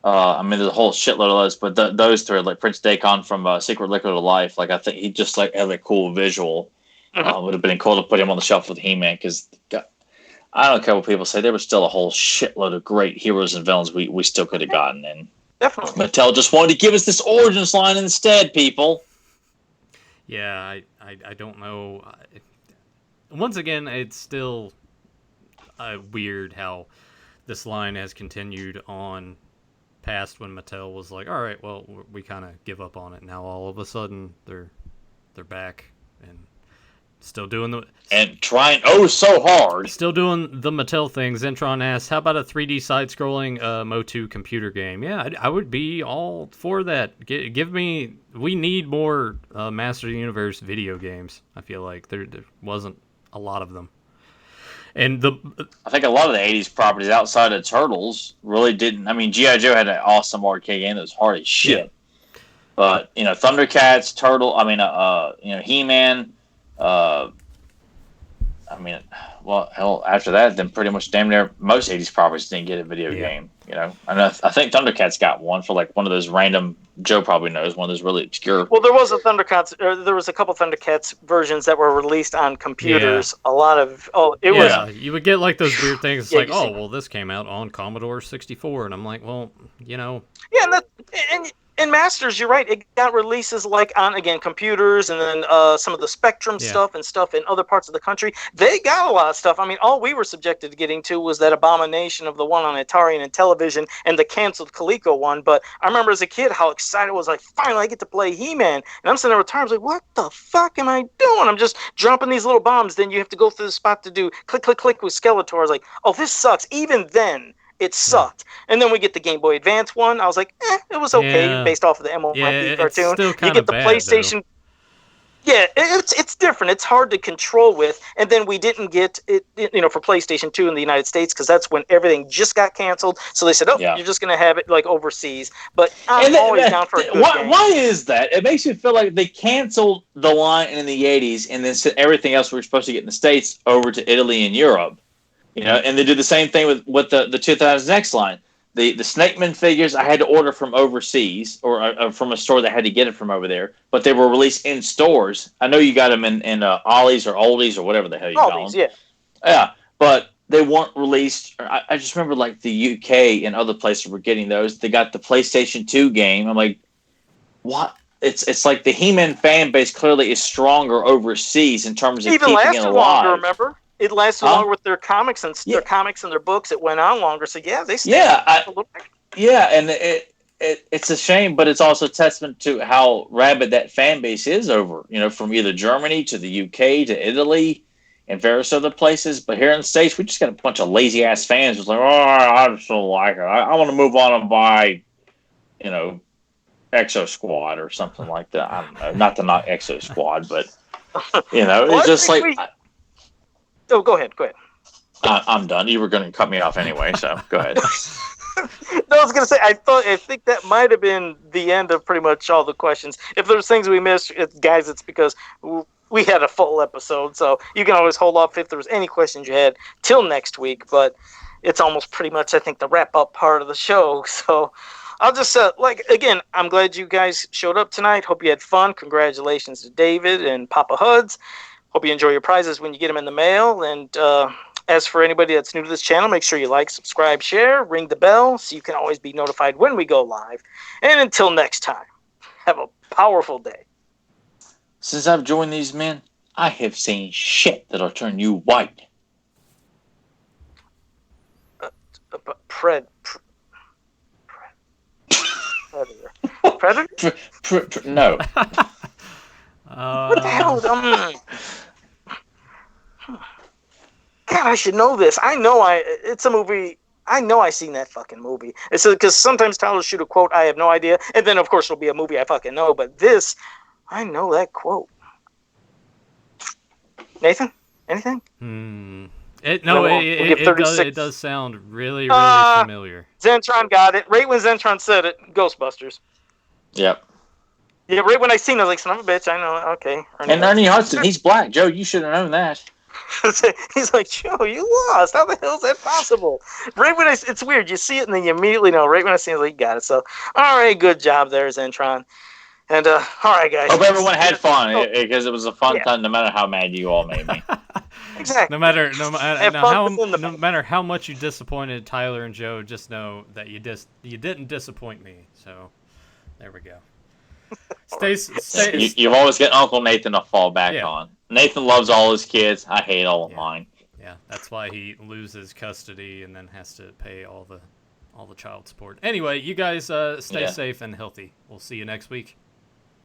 I mean, there's a whole shitload of those, but those 3, like Prince Daikon from Secret Liquid of Life, like I think he just like had a cool visual. Would have been cool to put him on the shelf with He-Man because I don't care what people say. There was still a whole shitload of great heroes and villains we still could have gotten, and definitely Mattel just wanted to give us this Origins line instead, people. Yeah, I don't know. Once again, it's still. Weird how this line has continued on past when Mattel was like, all right, well, we kind of give up on it. Now all of a sudden they're back and still doing and trying so hard. Still doing the Mattel things. Zentron asks, how about a 3D side-scrolling MOTU computer game? Yeah, I would be all for that. Give me. We need more Master of the Universe video games. I feel like there wasn't a lot of them. And I think a lot of the 80s properties outside of Turtles really didn't. I mean, G.I. Joe had an awesome arcade game that was hard as shit. Yeah. But, Thundercats, He-Man, hell, after that, then pretty much damn near most 80s properties didn't get a video game. And I think Thundercats got one for like one of those random. Joe probably knows one of those really obscure. Well, there was a there was a couple Thundercats versions that were released on computers. Yeah. A lot of you would get like those weird things. It's this came out on Commodore 64, and I'm like, well, Yeah, and in Masters, you're right. It got releases like on, again, computers and then some of the Spectrum stuff and stuff in other parts of the country. They got a lot of stuff. I mean, all we were subjected to getting to was that abomination of the one on Atari and Intellivision and the canceled Coleco one. But I remember as a kid how excited I was, like, finally I get to play He-Man. And I'm sitting there with times like, what the fuck am I doing? I'm just dropping these little bombs. Then you have to go through the spot to do click, click, click with Skeletor. I was like, oh, this sucks. Even then, it sucked. And then we get the Game Boy Advance one. I was like, it was okay based off of the MLB cartoon. Still you get the bad, PlayStation. Though. Yeah, it's different. It's hard to control with. And then we didn't get it, for PlayStation 2 in the United States because that's when everything just got canceled. So they said, you're just going to have it like overseas. But I'm always down for a good game. Why is that? It makes me feel like they canceled the line in the 80s and then sent everything else we were supposed to get in the States over to Italy and Europe. And they did the same thing with the 2000X line. The Snakeman figures I had to order from overseas or from a store that had to get it from over there, but they were released in stores. I know you got them in Ollie's or Oldies or whatever the hell you call them. Yeah, but they weren't released. I just remember like the UK and other places were getting those. They got the PlayStation 2 game. I'm like, what? It's like the He-Man fan base clearly is stronger overseas in terms of keeping it alive. Longer, remember? It lasted longer with their comics and their books. It went on longer. So they stayed a little bit. Yeah, and it's a shame, but it's also a testament to how rabid that fan base is over, from either Germany to the UK to Italy and various other places. But here in the States, we just got a bunch of lazy ass fans who's like, oh, I just don't like it. I want to move on and buy, Exo Squad or something like that. I don't know. Not to knock Exo Squad, but, Well, it's just like. Oh, go ahead. Go ahead. I'm done. You were going to cut me off anyway, so go ahead. No, I was gonna say I think that might have been the end of pretty much all the questions. If there's things we missed, guys, it's because we had a full episode, so you can always hold off if there was any questions you had till next week. But it's almost pretty much, I think, the wrap up part of the show. So I'll just again, I'm glad you guys showed up tonight. Hope you had fun. Congratulations to David and Papa Huds. Hope you enjoy your prizes when you get them in the mail. And as for anybody that's new to this channel, make sure you like, subscribe, share, ring the bell so you can always be notified when we go live. And until next time, have a powerful day. Since I've joined these men, I have seen shit that'll turn you white. Predator. Predator? No. What the hell? God, I should know this. It's a movie. I know I seen that fucking movie. It's because sometimes Tyler will shoot a quote, I have no idea, and then of course it'll be a movie I fucking know. But this, I know that quote. Nathan, anything? It does sound really, really familiar. Zentron got it. Right when Zentron said it, Ghostbusters. Yep. Yeah, right when I seen it, I was like, son of a bitch, I know, okay. And Ernie Hudson, he's black. Joe, you should have known that. He's like, Joe, you lost. How the hell is that possible? Right when it's weird. You see it and then you immediately know. Right when I see it, like, you got it. So, all right, good job there, Zentron. And all right, guys. Hope everyone had fun because it was a fun time, no matter how mad you all made me. Exactly. No matter how much you disappointed Tyler and Joe, just know that you didn't disappoint me. So, there we go. You've always got Uncle Nathan to fall back on. Nathan loves all his kids. I hate all of mine. Yeah, that's why he loses custody and then has to pay all the child support. Anyway, you guys stay safe and healthy. We'll see you next week.